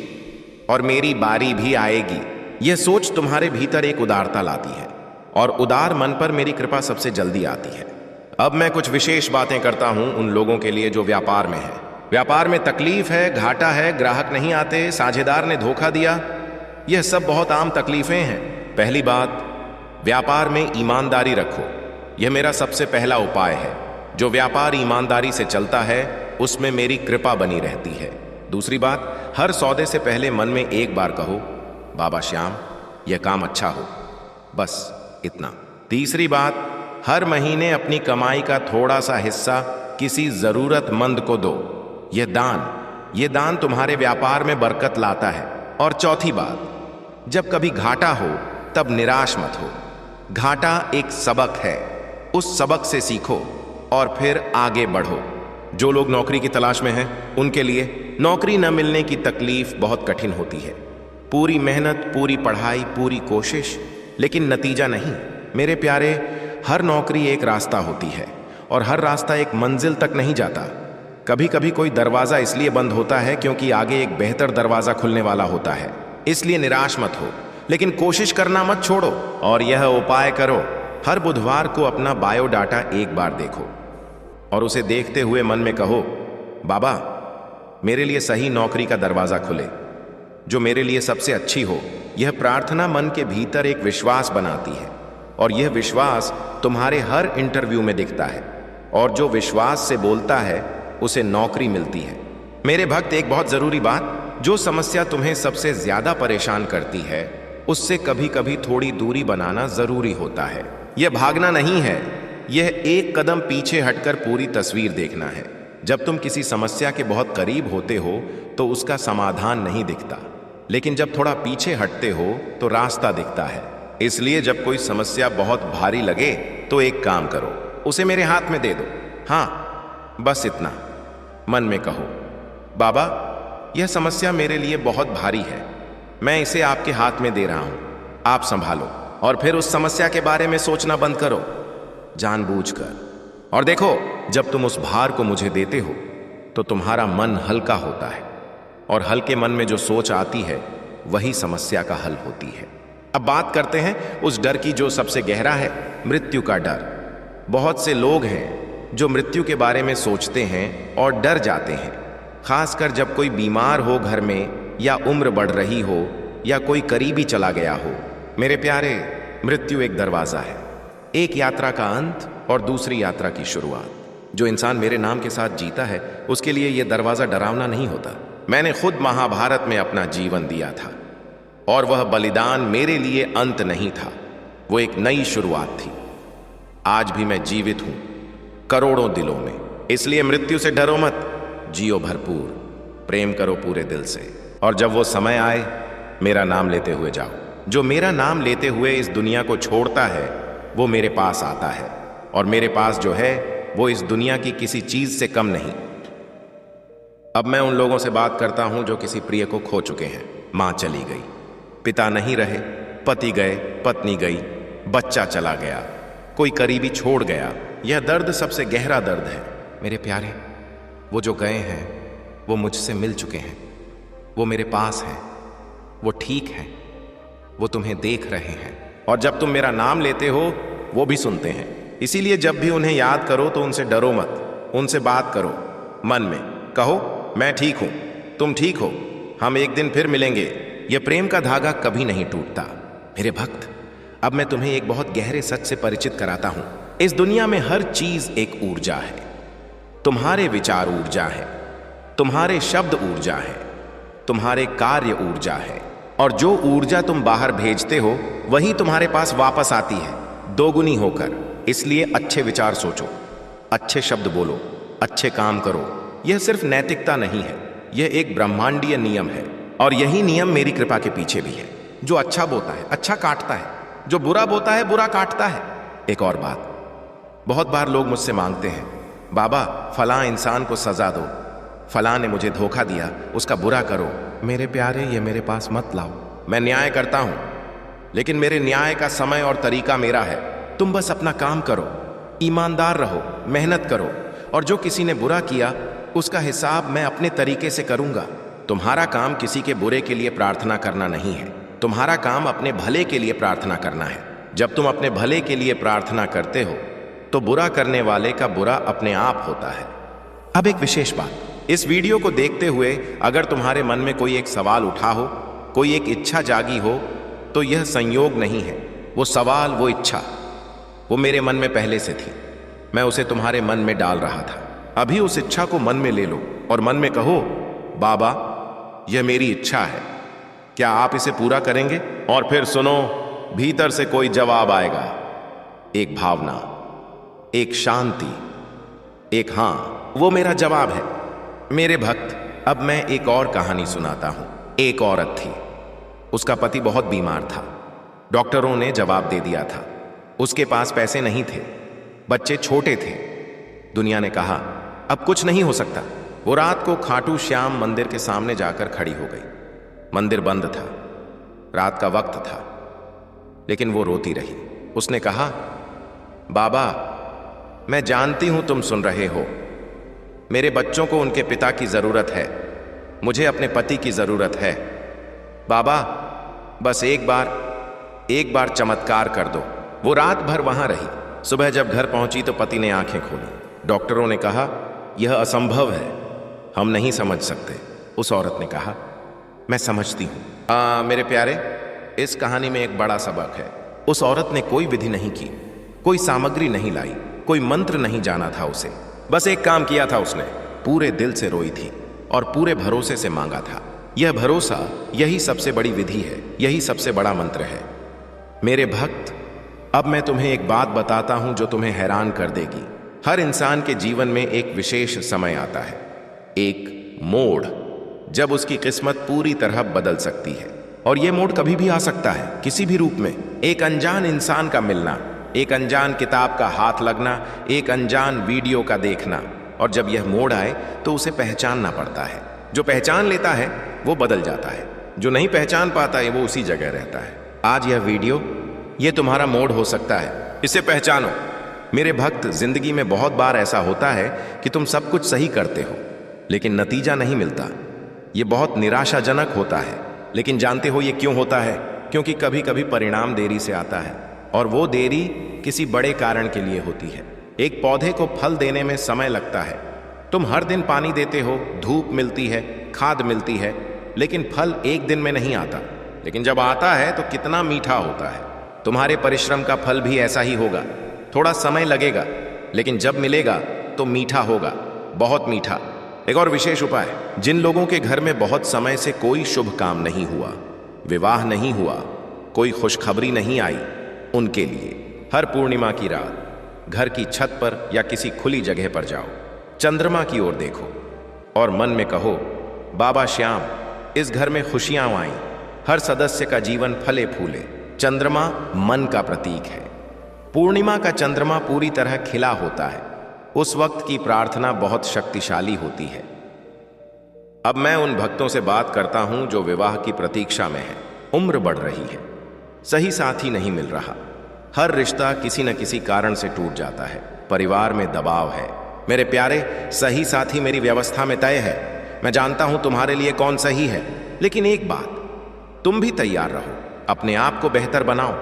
और मेरी बारी भी आएगी। यह सोच तुम्हारे भीतर एक उदारता लाती है और उदार मन पर मेरी कृपा सबसे जल्दी आती है। अब मैं कुछ विशेष बातें करता हूं उन लोगों के लिए जो व्यापार में है। व्यापार में तकलीफ है, घाटा है, ग्राहक नहीं आते, साझेदार ने धोखा दिया, यह सब बहुत आम तकलीफें हैं। पहली बात, व्यापार में ईमानदारी रखो। यह मेरा सबसे पहला उपाय है। जो व्यापार ईमानदारी से चलता है उसमें मेरी कृपा बनी रहती है। दूसरी बात, हर सौदे से पहले मन में एक बार कहो, बाबा श्याम यह काम अच्छा हो, बस इतना। तीसरी बात, हर महीने अपनी कमाई का थोड़ा सा हिस्सा किसी जरूरतमंद को दो। यह दान तुम्हारे व्यापार में बरकत लाता है। और चौथी बात, जब कभी घाटा हो तब निराश मत हो। घाटा एक सबक है, उस सबक से सीखो और फिर आगे बढ़ो। जो लोग नौकरी की तलाश में हैं उनके लिए नौकरी न मिलने की तकलीफ बहुत कठिन होती है। पूरी मेहनत, पूरी पढ़ाई, पूरी कोशिश, लेकिन नतीजा नहीं। मेरे प्यारे, हर नौकरी एक रास्ता होती है और हर रास्ता एक मंजिल तक नहीं जाता। कभी कभी कोई दरवाजा इसलिए बंद होता है क्योंकि आगे एक बेहतर दरवाजा खुलने वाला होता है। इसलिए निराश मत हो, लेकिन कोशिश करना मत छोड़ो। और यह उपाय करो, हर बुधवार को अपना बायोडाटा एक बार देखो और उसे देखते हुए मन में कहो, बाबा मेरे लिए सही नौकरी का दरवाजा खुले, जो मेरे लिए सबसे अच्छी हो। यह प्रार्थना मन के भीतर एक विश्वास बनाती है और यह विश्वास तुम्हारे हर इंटरव्यू में दिखता है। और जो विश्वास से बोलता है उसे नौकरी मिलती है। मेरे भक्त, एक बहुत जरूरी बात, जो समस्या तुम्हें सबसे ज्यादा परेशान करती है उससे कभी कभी थोड़ी दूरी बनाना जरूरी होता है। यह भागना नहीं है, यह एक कदम पीछे हटकर पूरी तस्वीर देखना है। जब तुम किसी समस्या के बहुत करीब होते हो तो उसका समाधान नहीं दिखता, लेकिन जब थोड़ा पीछे हटते हो तो रास्ता दिखता है। इसलिए जब कोई समस्या बहुत भारी लगे तो एक काम करो, उसे मेरे हाथ में दे दो। हाँ, बस इतना। मन में कहो, बाबा यह समस्या मेरे लिए बहुत भारी है, मैं इसे आपके हाथ में दे रहा हूं, आप संभालो। और फिर उस समस्या के बारे में सोचना बंद करो जानबूझकर। और देखो, जब तुम उस भार को मुझे देते हो तो तुम्हारा मन हल्का होता है और हल्के मन में जो सोच आती है वही समस्या का हल होती है। अब बात करते हैं उस डर की जो सबसे गहरा है, मृत्यु का डर। बहुत से लोग हैं जो मृत्यु के बारे में सोचते हैं और डर जाते हैं, खासकर जब कोई बीमार हो घर में, या उम्र बढ़ रही हो, या कोई करीबी चला गया हो। मेरे प्यारे, मृत्यु एक दरवाजा है, एक यात्रा का अंत और दूसरी यात्रा की शुरुआत। जो इंसान मेरे नाम के साथ जीता है उसके लिए यह दरवाजा डरावना नहीं होता। मैंने खुद महाभारत में अपना जीवन दिया था और वह बलिदान मेरे लिए अंत नहीं था, वो एक नई शुरुआत थी। आज भी मैं जीवित हूं करोड़ों दिलों में। इसलिए मृत्यु से डरो मत, जियो भरपूर, प्रेम करो पूरे दिल से, और जब वो समय आए मेरा नाम लेते हुए जाओ। जो मेरा नाम लेते हुए इस दुनिया को छोड़ता है वो मेरे पास आता है, और मेरे पास जो है वो इस दुनिया की किसी चीज से कम नहीं। अब मैं उन लोगों से बात करता हूं जो किसी प्रिय को खो चुके हैं। मां चली गई, पिता नहीं रहे, पति गए, पत्नी गई, बच्चा चला गया, कोई करीबी छोड़ गया। यह दर्द सबसे गहरा दर्द है मेरे प्यारे। वो जो गए हैं वो मुझसे मिल चुके हैं, वो मेरे पास हैं, वो ठीक हैं, वो तुम्हें देख रहे हैं, और जब तुम मेरा नाम लेते हो वो भी सुनते हैं। इसीलिए जब भी उन्हें याद करो तो उनसे डरो मत, उनसे बात करो, मन में कहो मैं ठीक हूं, तुम ठीक हो, हम एक दिन फिर मिलेंगे। यह प्रेम का धागा कभी नहीं टूटता मेरे भक्त। अब मैं तुम्हें एक बहुत गहरे सच से परिचित कराता हूं। इस दुनिया में हर चीज एक ऊर्जा है। तुम्हारे विचार ऊर्जा है, तुम्हारे शब्द ऊर्जा है, तुम्हारे कार्य ऊर्जा है, और जो ऊर्जा तुम बाहर भेजते हो वही तुम्हारे पास वापस आती है दोगुनी होकर। इसलिए अच्छे विचार सोचो, अच्छे शब्द बोलो, अच्छे काम करो। यह सिर्फ नैतिकता नहीं है, यह एक ब्रह्मांडीय नियम है, और यही नियम मेरी कृपा के पीछे भी है। जो अच्छा बोता है अच्छा काटता है, जो बुरा बोता है बुरा काटता है। एक और बात, बहुत बार लोग मुझसे मांगते हैं, बाबा फलां इंसान को सजा दो, फलां ने मुझे धोखा दिया, उसका बुरा करो। मेरे प्यारे, ये मेरे पास मत लाओ। मैं न्याय करता हूं, लेकिन मेरे न्याय का समय और तरीका मेरा है। तुम बस अपना काम करो, ईमानदार रहो, मेहनत करो, और जो किसी ने बुरा किया उसका हिसाब मैं अपने तरीके से करूंगा। तुम्हारा काम किसी के बुरे के लिए प्रार्थना करना नहीं है, तुम्हारा काम अपने भले के लिए प्रार्थना करना है। जब तुम अपने भले के लिए प्रार्थना करते हो तो बुरा करने वाले का बुरा अपने आप होता है। अब एक विशेष बात, इस वीडियो को देखते हुए अगर तुम्हारे मन में कोई एक सवाल उठा हो, कोई एक इच्छा जागी हो, तो यह संयोग नहीं है। वो सवाल, वो इच्छा, वो मेरे मन में पहले से थी, मैं उसे तुम्हारे मन में डाल रहा था। अभी उस इच्छा को मन में ले लो और मन में कहो, बाबा यह मेरी इच्छा है, क्या आप इसे पूरा करेंगे? और फिर सुनो, भीतर से कोई जवाब आएगा। एक भावना, एक शांति, एक हाँ, वो मेरा जवाब है। मेरे भक्त, अब मैं एक और कहानी सुनाता हूं। एक औरत थी, उसका पति बहुत बीमार था। डॉक्टरों ने जवाब दे दिया था, उसके पास पैसे नहीं थे, बच्चे छोटे थे। दुनिया ने कहा अब कुछ नहीं हो सकता। वो रात को खाटू श्याम मंदिर के सामने जाकर खड़ी हो गई। मंदिर बंद था, रात का वक्त था, लेकिन वो रोती रही। उसने कहा, बाबा मैं जानती हूं तुम सुन रहे हो, मेरे बच्चों को उनके पिता की जरूरत है, मुझे अपने पति की जरूरत है। बाबा बस एक बार चमत्कार कर दो। वो रात भर वहां रही। सुबह जब घर पहुंची तो पति ने आंखें खोली। डॉक्टरों ने कहा यह असंभव है, हम नहीं समझ सकते। उस औरत ने कहा मैं समझती हूं। मेरे प्यारे, इस कहानी में एक बड़ा सबक है। उस औरत ने कोई विधि नहीं की, कोई सामग्री नहीं लाई, कोई मंत्र नहीं जाना था उसे। बस एक काम किया था उसने, पूरे दिल से रोई थी और पूरे भरोसे से मांगा था। यह भरोसा, यही सबसे बड़ी विधि है, यही सबसे बड़ा मंत्र है। मेरे भक्त, अब मैं तुम्हें एक बात बताता हूं जो तुम्हें हैरान कर देगी। हर इंसान के जीवन में एक विशेष समय आता है, एक मोड़, जब उसकी किस्मत पूरी तरह बदल सकती है। और यह मोड़ कभी भी आ सकता है, किसी भी रूप में। एक अनजान इंसान का मिलना, एक अनजान किताब का हाथ लगना, एक अनजान वीडियो का देखना। और जब यह मोड़ आए तो उसे पहचानना पड़ता है। जो पहचान लेता है वो बदल जाता है, जो नहीं पहचान पाता है वो उसी जगह रहता है। आज यह वीडियो, ये तुम्हारा मोड़ हो सकता है, इसे पहचानो। मेरे भक्त, जिंदगी में बहुत बार ऐसा होता है कि तुम सब कुछ सही करते हो लेकिन नतीजा नहीं मिलता। ये बहुत निराशाजनक होता है, लेकिन जानते हो ये क्यों होता है? क्योंकि कभी कभी परिणाम देरी से आता है, और वो देरी किसी बड़े कारण के लिए होती है। एक पौधे को फल देने में समय लगता है। तुम हर दिन पानी देते हो, धूप मिलती है, खाद मिलती है, लेकिन फल एक दिन में नहीं आता। लेकिन जब आता है तो कितना मीठा होता है। तुम्हारे परिश्रम का फल भी ऐसा ही होगा, थोड़ा समय लगेगा, लेकिन जब मिलेगा तो मीठा होगा, बहुत मीठा। एक और विशेष उपाय, जिन लोगों के घर में बहुत समय से कोई शुभ काम नहीं हुआ, विवाह नहीं हुआ, कोई खुशखबरी नहीं आई, उनके लिए हर पूर्णिमा की रात घर की छत पर या किसी खुली जगह पर जाओ, चंद्रमा की ओर देखो और मन में कहो, बाबा श्याम, इस घर में खुशियां आईं, हर सदस्य का जीवन फले फूले। चंद्रमा मन का प्रतीक है। पूर्णिमा का चंद्रमा पूरी तरह खिला होता है। उस वक्त की प्रार्थना बहुत शक्तिशाली होती है। अब मैं उन भक्तों से बात करता हूं जो विवाह की प्रतीक्षा में हैं। उम्र बढ़ रही है, सही साथी नहीं मिल रहा, हर रिश्ता किसी न किसी कारण से टूट जाता है, परिवार में दबाव है। मेरे प्यारे, सही साथी मेरी व्यवस्था में तय है। मैं जानता हूं तुम्हारे लिए कौन सही है, लेकिन एक बात, तुम भी तैयार रहो। अपने आप को बेहतर बनाओ,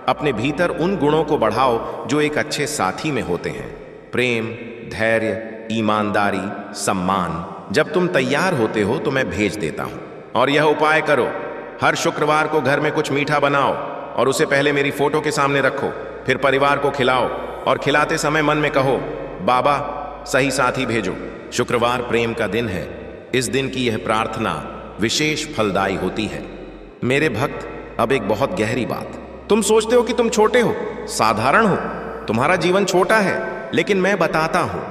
अपने भीतर उन गुणों को बढ़ाओ जो एक अच्छे साथी में होते हैं। प्रेम, धैर्य, ईमानदारी, सम्मान। जब तुम तैयार होते हो तो मैं भेज देता हूं। और यह उपाय करो, हर शुक्रवार को घर में कुछ मीठा बनाओ और उसे पहले मेरी फोटो के सामने रखो, फिर परिवार को खिलाओ और खिलाते समय मन में कहो, बाबा सही साथी भेजो। शुक्रवार प्रेम का दिन है। इस दिन की यह प्रार्थना विशेष फलदायी होती है। मेरे भक्त, अब एक बहुत गहरी बात। तुम सोचते हो कि तुम छोटे हो, साधारण हो, तुम्हारा जीवन छोटा है, लेकिन मैं बताता हूं,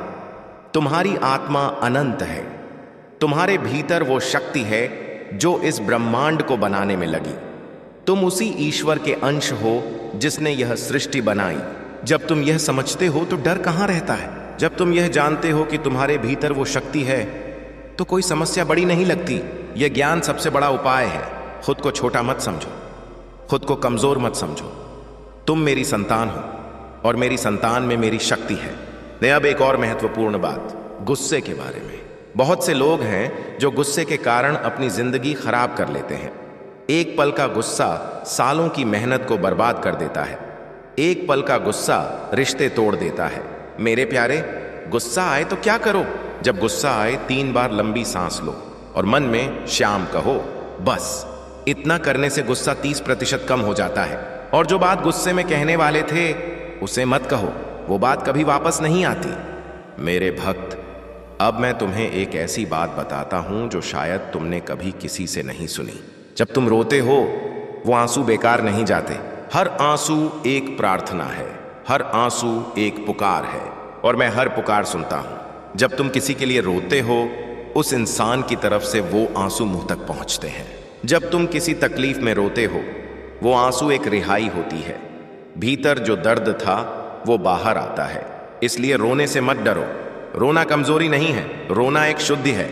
तुम्हारी आत्मा अनंत है। तुम्हारे भीतर वो शक्ति है जो इस ब्रह्मांड को बनाने में लगी। तुम उसी ईश्वर के अंश हो जिसने यह सृष्टि बनाई। जब तुम यह समझते हो तो डर कहां रहता है। जब तुम यह जानते हो कि तुम्हारे भीतर वो शक्ति है तो कोई समस्या बड़ी नहीं लगती। यह ज्ञान सबसे बड़ा उपाय है। खुद को छोटा मत समझो, खुद को कमजोर मत समझो। तुम मेरी संतान हो और मेरी संतान में मेरी शक्ति है। ने अब एक और महत्वपूर्ण बात, गुस्से के बारे में। बहुत से लोग हैं जो गुस्से के कारण अपनी जिंदगी खराब कर लेते हैं। एक पल का गुस्सा सालों की मेहनत को बर्बाद कर देता है। एक पल का गुस्सा रिश्ते तोड़ देता है। मेरे प्यारे, गुस्सा आए तो क्या करो? जब गुस्सा आए 3 बार लंबी सांस लो और मन में श्याम कहो। बस इतना करने से गुस्सा 30% कम हो जाता है। और जो बात गुस्से में कहने वाले थे उसे मत कहो, वो बात कभी वापस नहीं आती। मेरे भक्त, अब मैं तुम्हें एक ऐसी बात बताता हूं जो शायद तुमने कभी किसी से नहीं सुनी। जब तुम रोते हो वो आंसू बेकार नहीं जाते। हर आंसू एक प्रार्थना है, हर आंसू एक पुकार है, और मैं हर पुकार सुनता हूं। जब तुम किसी के लिए रोते हो, उस इंसान की तरफ से वो आंसू मुंह तक पहुंचते हैं। जब तुम किसी तकलीफ में रोते हो, वो आंसू एक रिहाई होती है। भीतर जो दर्द था वो बाहर आता है। इसलिए रोने से मत डरो। रोना कमजोरी नहीं है, रोना एक शुद्धि है।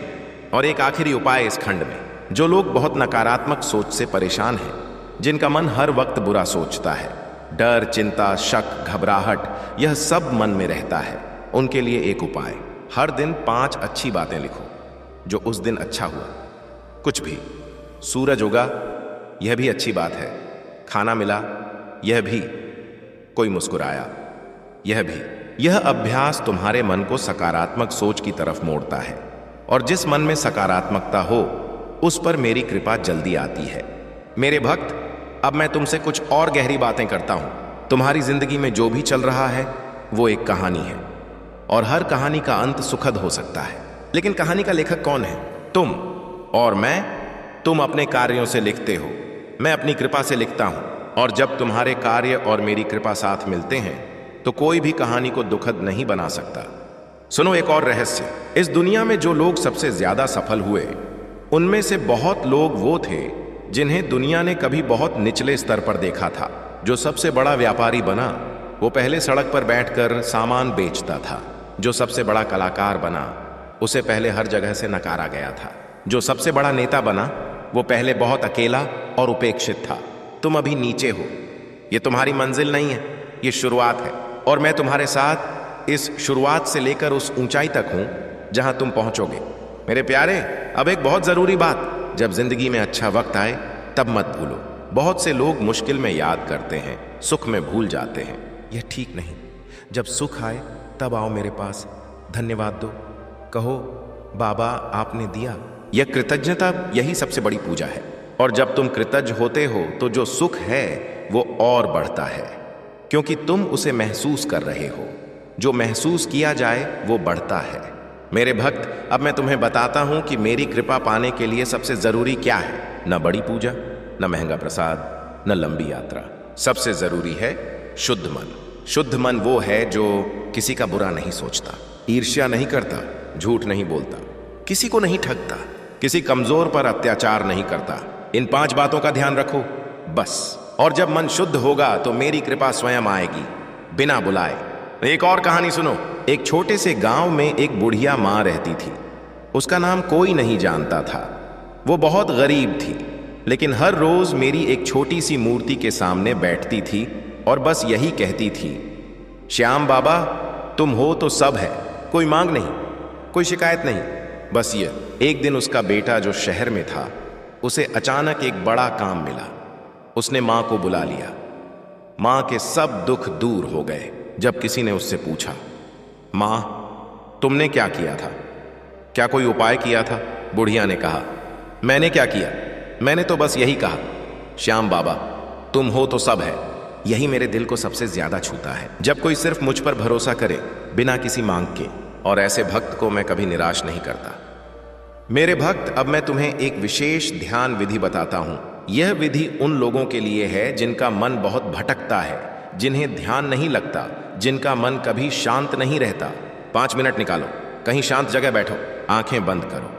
और एक आखिरी उपाय इस खंड में, जो लोग बहुत नकारात्मक सोच से परेशान हैं, जिनका मन हर वक्त बुरा सोचता है, डर, चिंता, शक, घबराहट, यह सब मन में रहता है, उनके लिए एक उपाय, हर दिन 5 अच्छी बातें लिखो जो उस दिन अच्छा हुआ। कुछ भी, सूरज उगा, यह भी अच्छी बात है। खाना मिला, यह भी। कोई मुस्कुराया, यह भी। यह अभ्यास तुम्हारे मन को सकारात्मक सोच की तरफ मोड़ता है, और जिस मन में सकारात्मकता हो उस पर मेरी कृपा जल्दी आती है। मेरे भक्त, अब मैं तुमसे कुछ और गहरी बातें करता हूं। तुम्हारी जिंदगी में जो भी चल रहा है वो एक कहानी है, और हर कहानी का अंत सुखद हो सकता है। लेकिन कहानी का लेखक कौन है? तुम और मैं। तुम अपने कार्यों से लिखते हो, मैं अपनी कृपा से लिखता हूं। और जब तुम्हारे कार्य और मेरी कृपा साथ मिलते हैं तो कोई भी कहानी को दुखद नहीं बना सकता। सुनो एक और रहस्य। इस दुनिया में जो लोग सबसे ज्यादा सफल हुए, उनमें से बहुत लोग वो थे जिन्हें दुनिया ने कभी बहुत निचले स्तर पर देखा था। जो सबसे बड़ा व्यापारी बना, वो पहले सड़क पर बैठकर सामान बेचता था। जो सबसे बड़ा कलाकार बना, उसे पहले हर जगह से नकारा गया था। जो सबसे बड़ा नेता बना, वो पहले बहुत अकेला और उपेक्षित था। तुम अभी नीचे हो, ये तुम्हारी मंजिल नहीं है, ये शुरुआत है। और मैं तुम्हारे साथ इस शुरुआत से लेकर उस ऊंचाई तक हूं जहां तुम पहुंचोगे। मेरे प्यारे, अब एक बहुत जरूरी बात, जब जिंदगी में अच्छा वक्त आए तब मत भूलो। बहुत से लोग मुश्किल में याद करते हैं, सुख में भूल जाते हैं। यह ठीक नहीं। जब सुख आए तब आओ मेरे पास, धन्यवाद दो, कहो बाबा आपने दिया। यह कृतज्ञता, यही सबसे बड़ी पूजा है। और जब तुम कृतज्ञ होते हो तो जो सुख है वो और बढ़ता है, क्योंकि तुम उसे महसूस कर रहे हो। जो महसूस किया जाए वो बढ़ता है। मेरे भक्त, अब मैं तुम्हें बताता हूं कि मेरी कृपा पाने के लिए सबसे जरूरी क्या है। न बड़ी पूजा, न महंगा प्रसाद, न लंबी यात्रा। सबसे जरूरी है शुद्ध मन। शुद्ध मन वो है जो किसी का बुरा नहीं सोचता, ईर्ष्या नहीं करता, झूठ नहीं बोलता, किसी को नहीं ठगता, किसी कमजोर पर अत्याचार नहीं करता। इन 5 बातों का ध्यान रखो बस। और जब मन शुद्ध होगा तो मेरी कृपा स्वयं आएगी बिना बुलाए। एक और कहानी सुनो। एक छोटे से गांव में एक बुढ़िया मां रहती थी। उसका नाम कोई नहीं जानता था। वो बहुत गरीब थी, लेकिन हर रोज मेरी एक छोटी सी मूर्ति के सामने बैठती थी और बस यही कहती थी, श्याम बाबा तुम हो तो सब है, कोई मांग नहीं, कोई शिकायत नहीं, बस ये। एक दिन उसका बेटा जो शहर में था, उसे अचानक एक बड़ा काम मिला। उसने मां को बुला लिया। मां के सब दुख दूर हो गए। जब किसी ने उससे पूछा, मां तुमने क्या किया था, क्या कोई उपाय किया था? बुढ़िया ने कहा, मैंने क्या किया, मैंने तो बस यही कहा, श्याम बाबा तुम हो तो सब है। यही मेरे दिल को सबसे ज्यादा छूता है, जब कोई सिर्फ मुझ पर भरोसा करे बिना किसी मांग के। और ऐसे भक्त को मैं कभी निराश नहीं करता। मेरे भक्त, अब मैं तुम्हें एक विशेष ध्यान विधि बताता हूं। यह विधि उन लोगों के लिए है जिनका मन बहुत भटकता है, जिन्हें ध्यान नहीं लगता, जिनका मन कभी शांत नहीं रहता। 5 मिनट निकालो, कहीं शांत जगह बैठो, आंखें बंद करो,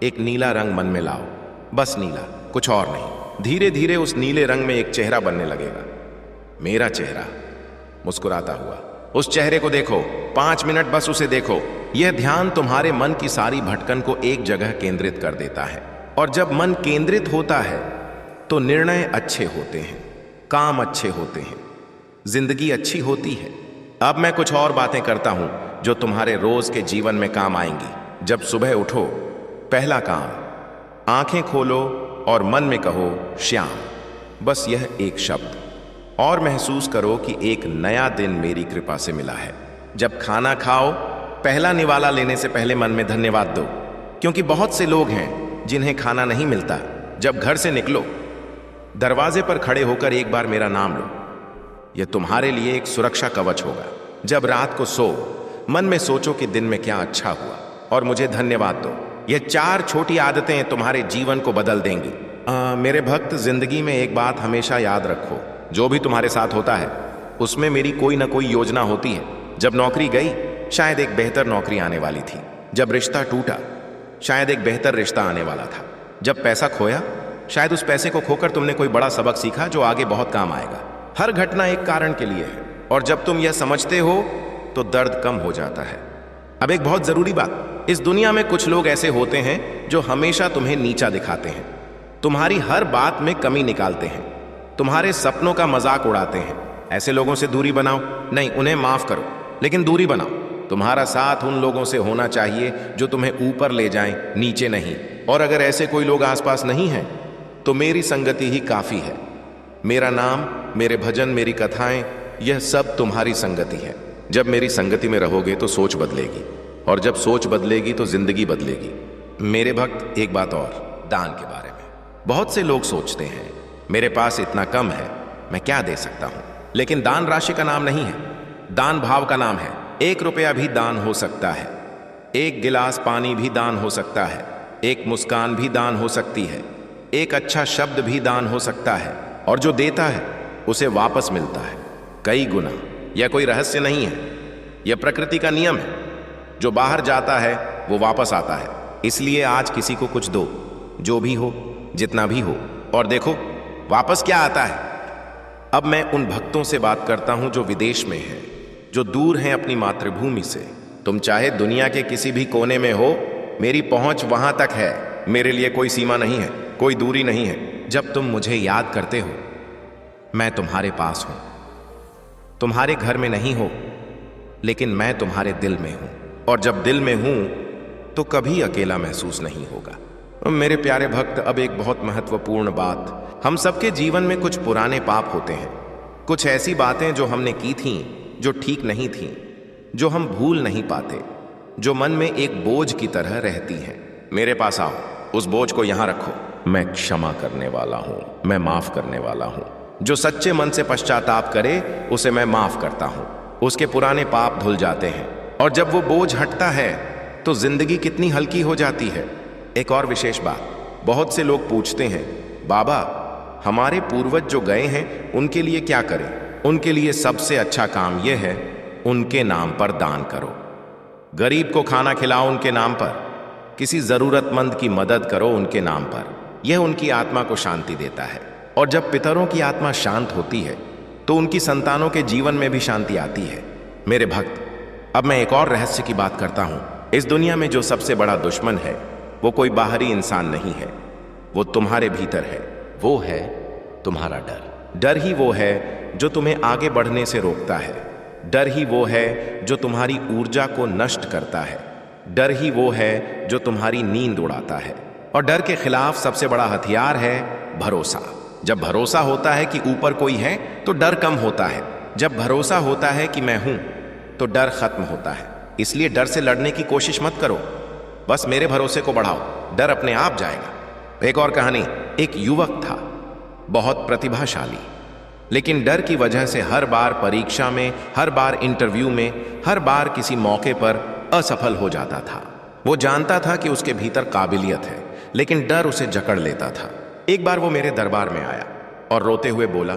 एक नीला रंग मन में लाओ, बस नीला, कुछ और नहीं। धीरे धीरे उस नीले रंग में एक चेहरा बनने लगेगा, मेरा चेहरा, मुस्कुराता हुआ। उस चेहरे को देखो, 5 मिनट बस उसे देखो। यह ध्यान तुम्हारे मन की सारी भटकन को एक जगह केंद्रित कर देता है। और जब मन केंद्रित होता है तो निर्णय अच्छे होते हैं, काम अच्छे होते हैं, जिंदगी अच्छी होती है। अब मैं कुछ और बातें करता हूं जो तुम्हारे रोज के जीवन में काम आएंगी। जब सुबह उठो, पहला काम, आंखें खोलो और मन में कहो श्याम, बस यह एक शब्द, और महसूस करो कि एक नया दिन मेरी कृपा से मिला है। जब खाना खाओ, पहला निवाला लेने से पहले मन में धन्यवाद दो, क्योंकि बहुत से लोग हैं जिन्हें खाना नहीं मिलता। जब घर से निकलो, दरवाजे पर खड़े होकर एक बार मेरा नाम लो, यह तुम्हारे लिए एक सुरक्षा कवच होगा। जब रात को सो, मन में सोचो कि दिन में क्या अच्छा हुआ और मुझे धन्यवाद दो। यह 4 छोटी आदतें तुम्हारे जीवन को बदल देंगी। मेरे भक्त, जिंदगी में एक बात हमेशा याद रखो, जो भी तुम्हारे साथ होता है उसमें मेरी कोई ना कोई योजना होती है। जब नौकरी गई, शायद एक बेहतर नौकरी आने वाली थी। जब रिश्ता टूटा, शायद एक बेहतर रिश्ता आने वाला था। जब पैसा खोया, शायद उस पैसे को खोकर तुमने कोई बड़ा सबक सीखा जो आगे बहुत काम आएगा। हर घटना एक कारण के लिए है, और जब तुम यह समझते हो तो दर्द कम हो जाता है। अब एक बहुत जरूरी बात, इस दुनिया में कुछ लोग ऐसे होते हैं जो हमेशा तुम्हें नीचा दिखाते हैं, तुम्हारी हर बात में कमी निकालते हैं, तुम्हारे सपनों का मजाक उड़ाते हैं। ऐसे लोगों से दूरी बनाओ, नहीं उन्हें माफ करो, लेकिन दूरी बनाओ। तुम्हारा साथ उन लोगों से होना चाहिए जो तुम्हें ऊपर ले जाएं, नीचे नहीं। और अगर ऐसे कोई लोग आसपास नहीं हैं तो मेरी संगति ही काफी है। मेरा नाम, मेरे भजन, मेरी कथाएं, यह सब तुम्हारी संगति है। जब मेरी संगति में रहोगे तो सोच बदलेगी, और जब सोच बदलेगी तो जिंदगी बदलेगी। मेरे भक्त, एक बात और, दान के बारे में। बहुत से लोग सोचते हैं मेरे पास इतना कम है, मैं क्या दे सकता हूं। लेकिन दान राशि का नाम नहीं है, दान भाव का नाम है। 1 रुपया भी दान हो सकता है, 1 गिलास पानी भी दान हो सकता है, एक मुस्कान भी दान हो सकती है, एक अच्छा शब्द भी दान हो सकता है। और जो देता है उसे वापस मिलता है कई गुना। यह कोई रहस्य नहीं है, यह प्रकृति का नियम है। जो बाहर जाता है वो वापस आता है। इसलिए आज किसी को कुछ दो, जो भी हो, जितना भी हो, और देखो वापस क्या आता है। अब मैं उन भक्तों से बात करता हूं जो विदेश में हैं, जो दूर हैं अपनी मातृभूमि से। तुम चाहे दुनिया के किसी भी कोने में हो, मेरी पहुंच वहां तक है। मेरे लिए कोई सीमा नहीं है, कोई दूरी नहीं है। जब तुम मुझे याद करते हो, मैं तुम्हारे पास हूं। तुम्हारे घर में नहीं हो, लेकिन मैं तुम्हारे दिल में हूं। और जब दिल में हूं तो कभी अकेला महसूस नहीं होगा। मेरे प्यारे भक्त, अब एक बहुत महत्वपूर्ण बात, हम सबके जीवन में कुछ पुराने पाप होते हैं, कुछ ऐसी बातें जो हमने की थीं जो ठीक नहीं थीं, जो हम भूल नहीं पाते, जो मन में एक बोझ की तरह रहती हैं। मेरे पास आओ, उस बोझ को यहां रखो। मैं क्षमा करने वाला हूं, मैं माफ करने वाला हूं। जो सच्चे मन से पश्चाताप करे उसे मैं माफ करता हूं। उसके पुराने पाप धुल जाते हैं, और जब वो बोझ हटता है तो जिंदगी कितनी हल्की हो जाती है। एक और विशेष बात, बहुत से लोग पूछते हैं, बाबा हमारे पूर्वज जो गए हैं उनके लिए क्या करें? उनके लिए सबसे अच्छा काम यह है, उनके नाम पर दान करो। गरीब को खाना खिलाओ उनके नाम पर, किसी जरूरतमंद की मदद करो उनके नाम पर। यह उनकी आत्मा को शांति देता है। और जब पितरों की आत्मा शांत होती है तो उनकी संतानों के जीवन में भी शांति आती है। मेरे भक्त, अब मैं एक और रहस्य की बात करता हूं। इस दुनिया में जो सबसे बड़ा दुश्मन है वो कोई बाहरी इंसान नहीं है, वो तुम्हारे भीतर है। वो है तुम्हारा डर। डर ही वो है जो तुम्हें आगे बढ़ने से रोकता है। डर ही वो है जो तुम्हारी ऊर्जा को नष्ट करता है। डर ही वो है जो तुम्हारी नींद उड़ाता है। और डर के खिलाफ सबसे बड़ा हथियार है भरोसा। जब भरोसा होता है कि ऊपर कोई है तो डर कम होता है। जब भरोसा होता है कि मैं हूं तो डर खत्म होता है। इसलिए डर से लड़ने की कोशिश मत करो, बस मेरे भरोसे को बढ़ाओ, डर अपने आप जाएगा। एक और कहानी। एक युवक था, बहुत प्रतिभाशाली, लेकिन डर की वजह से हर बार परीक्षा में, हर बार इंटरव्यू में, हर बार किसी मौके पर असफल हो जाता था। वो जानता था कि उसके भीतर काबिलियत है, लेकिन डर उसे जकड़ लेता था। एक बार वो मेरे दरबार में आया और रोते हुए बोला,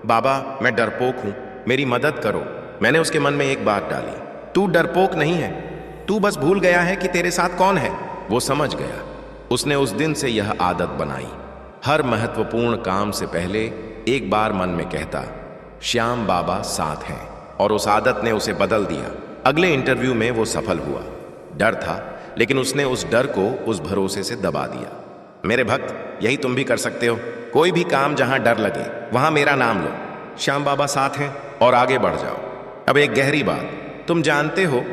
बाबा मैं डरपोक हूं, मेरी मदद करो। मैंने उसके मन में एक बात डाली, तू डरपोक नहीं है, तू बस भूल गया है कि तेरे साथ कौन है। वो समझ गया। उसने उस दिन से यह आदत बनाई, हर महत्वपूर्ण काम से पहले एक बार मन में कहता, श्याम बाबा साथ हैं। और उस आदत ने उसे बदल दिया। अगले इंटरव्यू में वो सफल हुआ। डर था, लेकिन उसने उस डर को उस भरोसे से दबा दिया। मेरे भक्त, यही तुम भी कर सकते हो। कोई भी काम जहां डर लगे वहां मेरा नाम लो, श्याम बाबा साथ हैं, और आगे बढ़ जाओ। अब एक गहरी बात, तुम जानते हो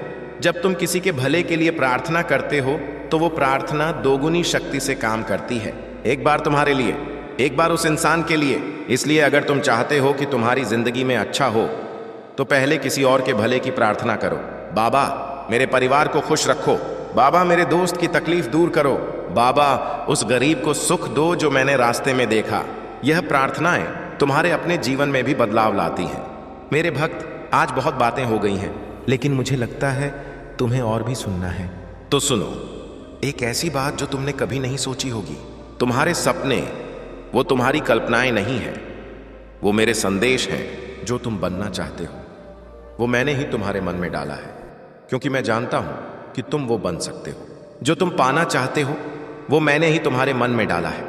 जब तुम किसी के भले के लिए प्रार्थना करते हो तो वो प्रार्थना दोगुनी शक्ति से काम करती है। एक बार तुम्हारे लिए, एक बार उस इंसान के लिए। इसलिए अगर तुम चाहते हो कि तुम्हारी जिंदगी में अच्छा हो तो पहले किसी और के भले की प्रार्थना करो। बाबा मेरे परिवार को खुश रखो, बाबा मेरे दोस्त की तकलीफ दूर करो, बाबा उस गरीब को सुख दो जो मैंने रास्ते में देखा। यह प्रार्थनाएं तुम्हारे अपने जीवन में भी बदलाव लाती हैं। मेरे भक्त, आज बहुत बातें हो गई हैं, लेकिन मुझे लगता है तुम्हें और भी सुनना है। तो सुनो, एक ऐसी बात जो तुमने कभी नहीं सोची होगी। तुम्हारे सपने वो तुम्हारी कल्पनाएं नहीं हैं, वो मेरे संदेश हैं जो तुम बनना चाहते हो। वो मैंने ही तुम्हारे मन में डाला है, क्योंकि मैं जानता हूं कि तुम वो बन सकते हो। जो तुम पाना चाहते हो वो मैंने ही तुम्हारे मन में डाला है,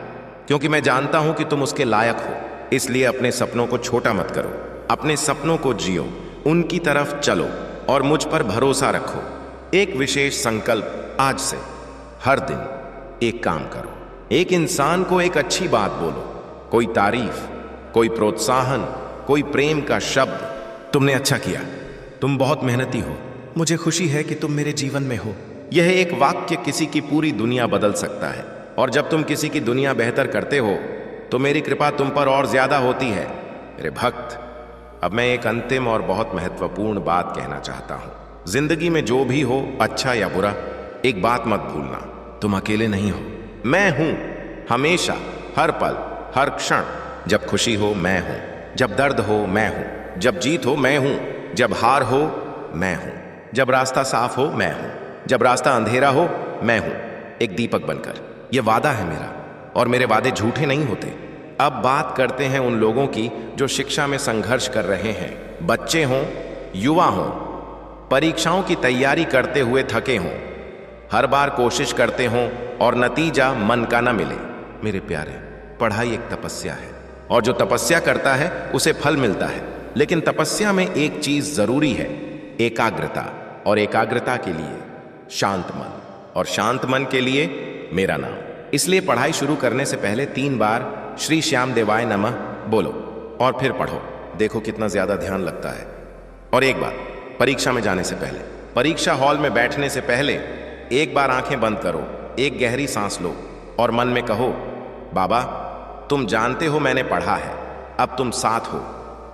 क्योंकि मैं जानता हूं कि तुम उसके लायक हो। इसलिए अपने सपनों को छोटा मत करो, अपने सपनों को जियो, उनकी तरफ चलो और मुझ पर भरोसा रखो। एक विशेष संकल्प आज से, हर दिन एक काम करो। एक इंसान को एक अच्छी बात बोलो, कोई तारीफ, कोई प्रोत्साहन, कोई प्रेम का शब्द। तुमने अच्छा किया, तुम बहुत मेहनती हो, मुझे खुशी है कि तुम मेरे जीवन में हो। यह एक वाक्य किसी की पूरी दुनिया बदल सकता है। और जब तुम किसी की दुनिया बेहतर करते हो तो मेरी कृपा तुम पर और ज्यादा होती है। मेरे भक्त, अब मैं एक अंतिम और बहुत महत्वपूर्ण बात कहना चाहता हूं। जिंदगी में जो भी हो, अच्छा या बुरा, एक बात मत भूलना, तुम अकेले नहीं हो। मैं हूं, हमेशा, हर पल, हर क्षण। जब खुशी हो मैं हूं, जब दर्द हो मैं हूं, जब जीत हो मैं हूं, जब हार हो मैं हूं, जब रास्ता साफ हो मैं हूं, जब रास्ता अंधेरा हो मैं हूं, एक दीपक बनकर। यह वादा है मेरा, और मेरे वादे झूठे नहीं होते। अब बात करते हैं उन लोगों की जो शिक्षा में संघर्ष कर रहे हैं। बच्चे हों, युवा हों, परीक्षाओं की तैयारी करते हुए थके हों, हर बार कोशिश करते हों और नतीजा मन का न मिले। मेरे प्यारे, पढ़ाई एक तपस्या है, और जो तपस्या करता है उसे फल मिलता है। लेकिन तपस्या में एक चीज जरूरी है, एकाग्रता। और एकाग्रता के लिए शांत मन, और शांत मन के लिए मेरा नाम। इसलिए पढ़ाई शुरू करने से पहले 3 बार श्री श्याम देवाय नमः बोलो और फिर पढ़ो। देखो कितना ज्यादा ध्यान लगता है। और एक बात, परीक्षा में जाने से पहले, परीक्षा हॉल में बैठने से पहले एक बार आंखें बंद करो, एक गहरी सांस लो और मन में कहो, बाबा तुम जानते हो मैंने पढ़ा है, अब तुम साथ हो,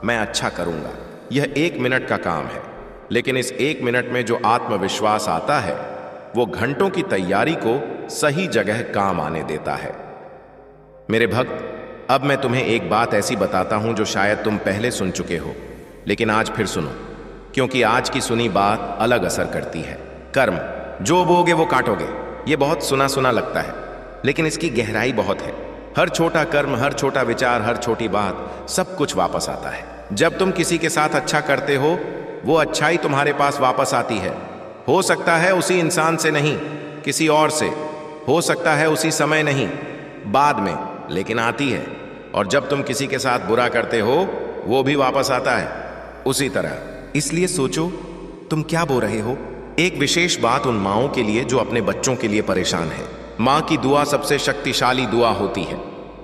मैं अच्छा करूंगा। यह 1 मिनट का काम है, लेकिन इस 1 मिनट में जो आत्मविश्वास आता है वो घंटों की तैयारी को सही जगह काम आने देता है। मेरे भक्त, अब मैं तुम्हें एक बात ऐसी बताता हूं जो शायद तुम पहले सुन चुके हो, लेकिन आज फिर सुनो, क्योंकि आज की सुनी बात अलग असर करती है। कर्म, जो बोगे वो काटोगे। ये बहुत सुना सुना लगता है, लेकिन इसकी गहराई बहुत है। हर छोटा कर्म, हर छोटा विचार, हर छोटी बात, सब कुछ वापस आता है। जब तुम किसी के साथ अच्छा करते हो वो अच्छाई तुम्हारे पास वापस आती है। हो सकता है उसी इंसान से नहीं, किसी और से। हो सकता है उसी समय नहीं, बाद में, लेकिन आती है। और जब तुम किसी के साथ बुरा करते हो, वो भी वापस आता है उसी तरह। इसलिए सोचो तुम क्या बोल रहे हो। एक विशेष बात उन माओं के लिए जो अपने बच्चों के लिए परेशान है। माँ की दुआ सबसे शक्तिशाली दुआ होती है।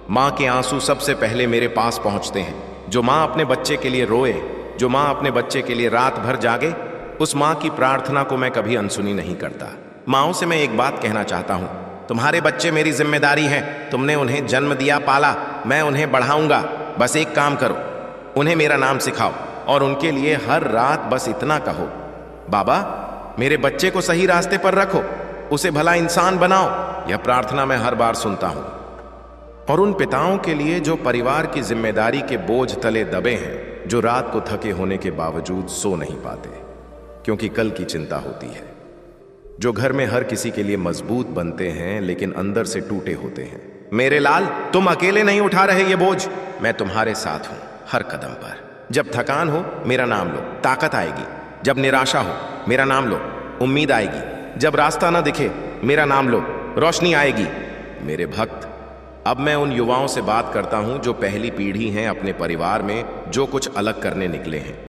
माँ के आंसू सबसे पहले मेरे पास पहुंचते हैं। जो माँ अपने बच्चे के लिए रोए, जो माँ अपने बच्चे के लिए रात भर जागे, उस माँ की प्रार्थना को मैं कभी अनसुनी नहीं करता। माँओं से मैं एक बात कहना चाहता हूँ, तुम्हारे बच्चे मेरी जिम्मेदारी हैं। तुमने उन्हें जन्म दिया, पाला, मैं उन्हें बढ़ाऊंगा। बस एक काम करो, उन्हें मेरा नाम सिखाओ और उनके लिए हर रात बस इतना कहो, बाबा मेरे बच्चे को सही रास्ते पर रखो, उसे भला इंसान बनाओ। यह प्रार्थना मैं हर बार सुनता हूं। और उन पिताओं के लिए जो परिवार की जिम्मेदारी के बोझ तले दबे हैं, जो रात को थके होने के बावजूद सो नहीं पाते क्योंकि कल की चिंता होती है। जो घर में हर किसी के लिए मजबूत बनते हैं लेकिन अंदर से टूटे होते हैं। मेरे लाल, तुम अकेले नहीं उठा रहे ये बोझ, मैं तुम्हारे साथ हूं हर कदम पर। जब थकान हो मेरा नाम लो, ताकत आएगी। जब निराशा हो मेरा नाम लो, उम्मीद आएगी। जब रास्ता ना दिखे मेरा नाम लो, रोशनी आएगी। मेरे भक्त, अब मैं उन युवाओं से बात करता हूं जो पहली पीढ़ी हैं अपने परिवार में, जो कुछ अलग करने निकले हैं।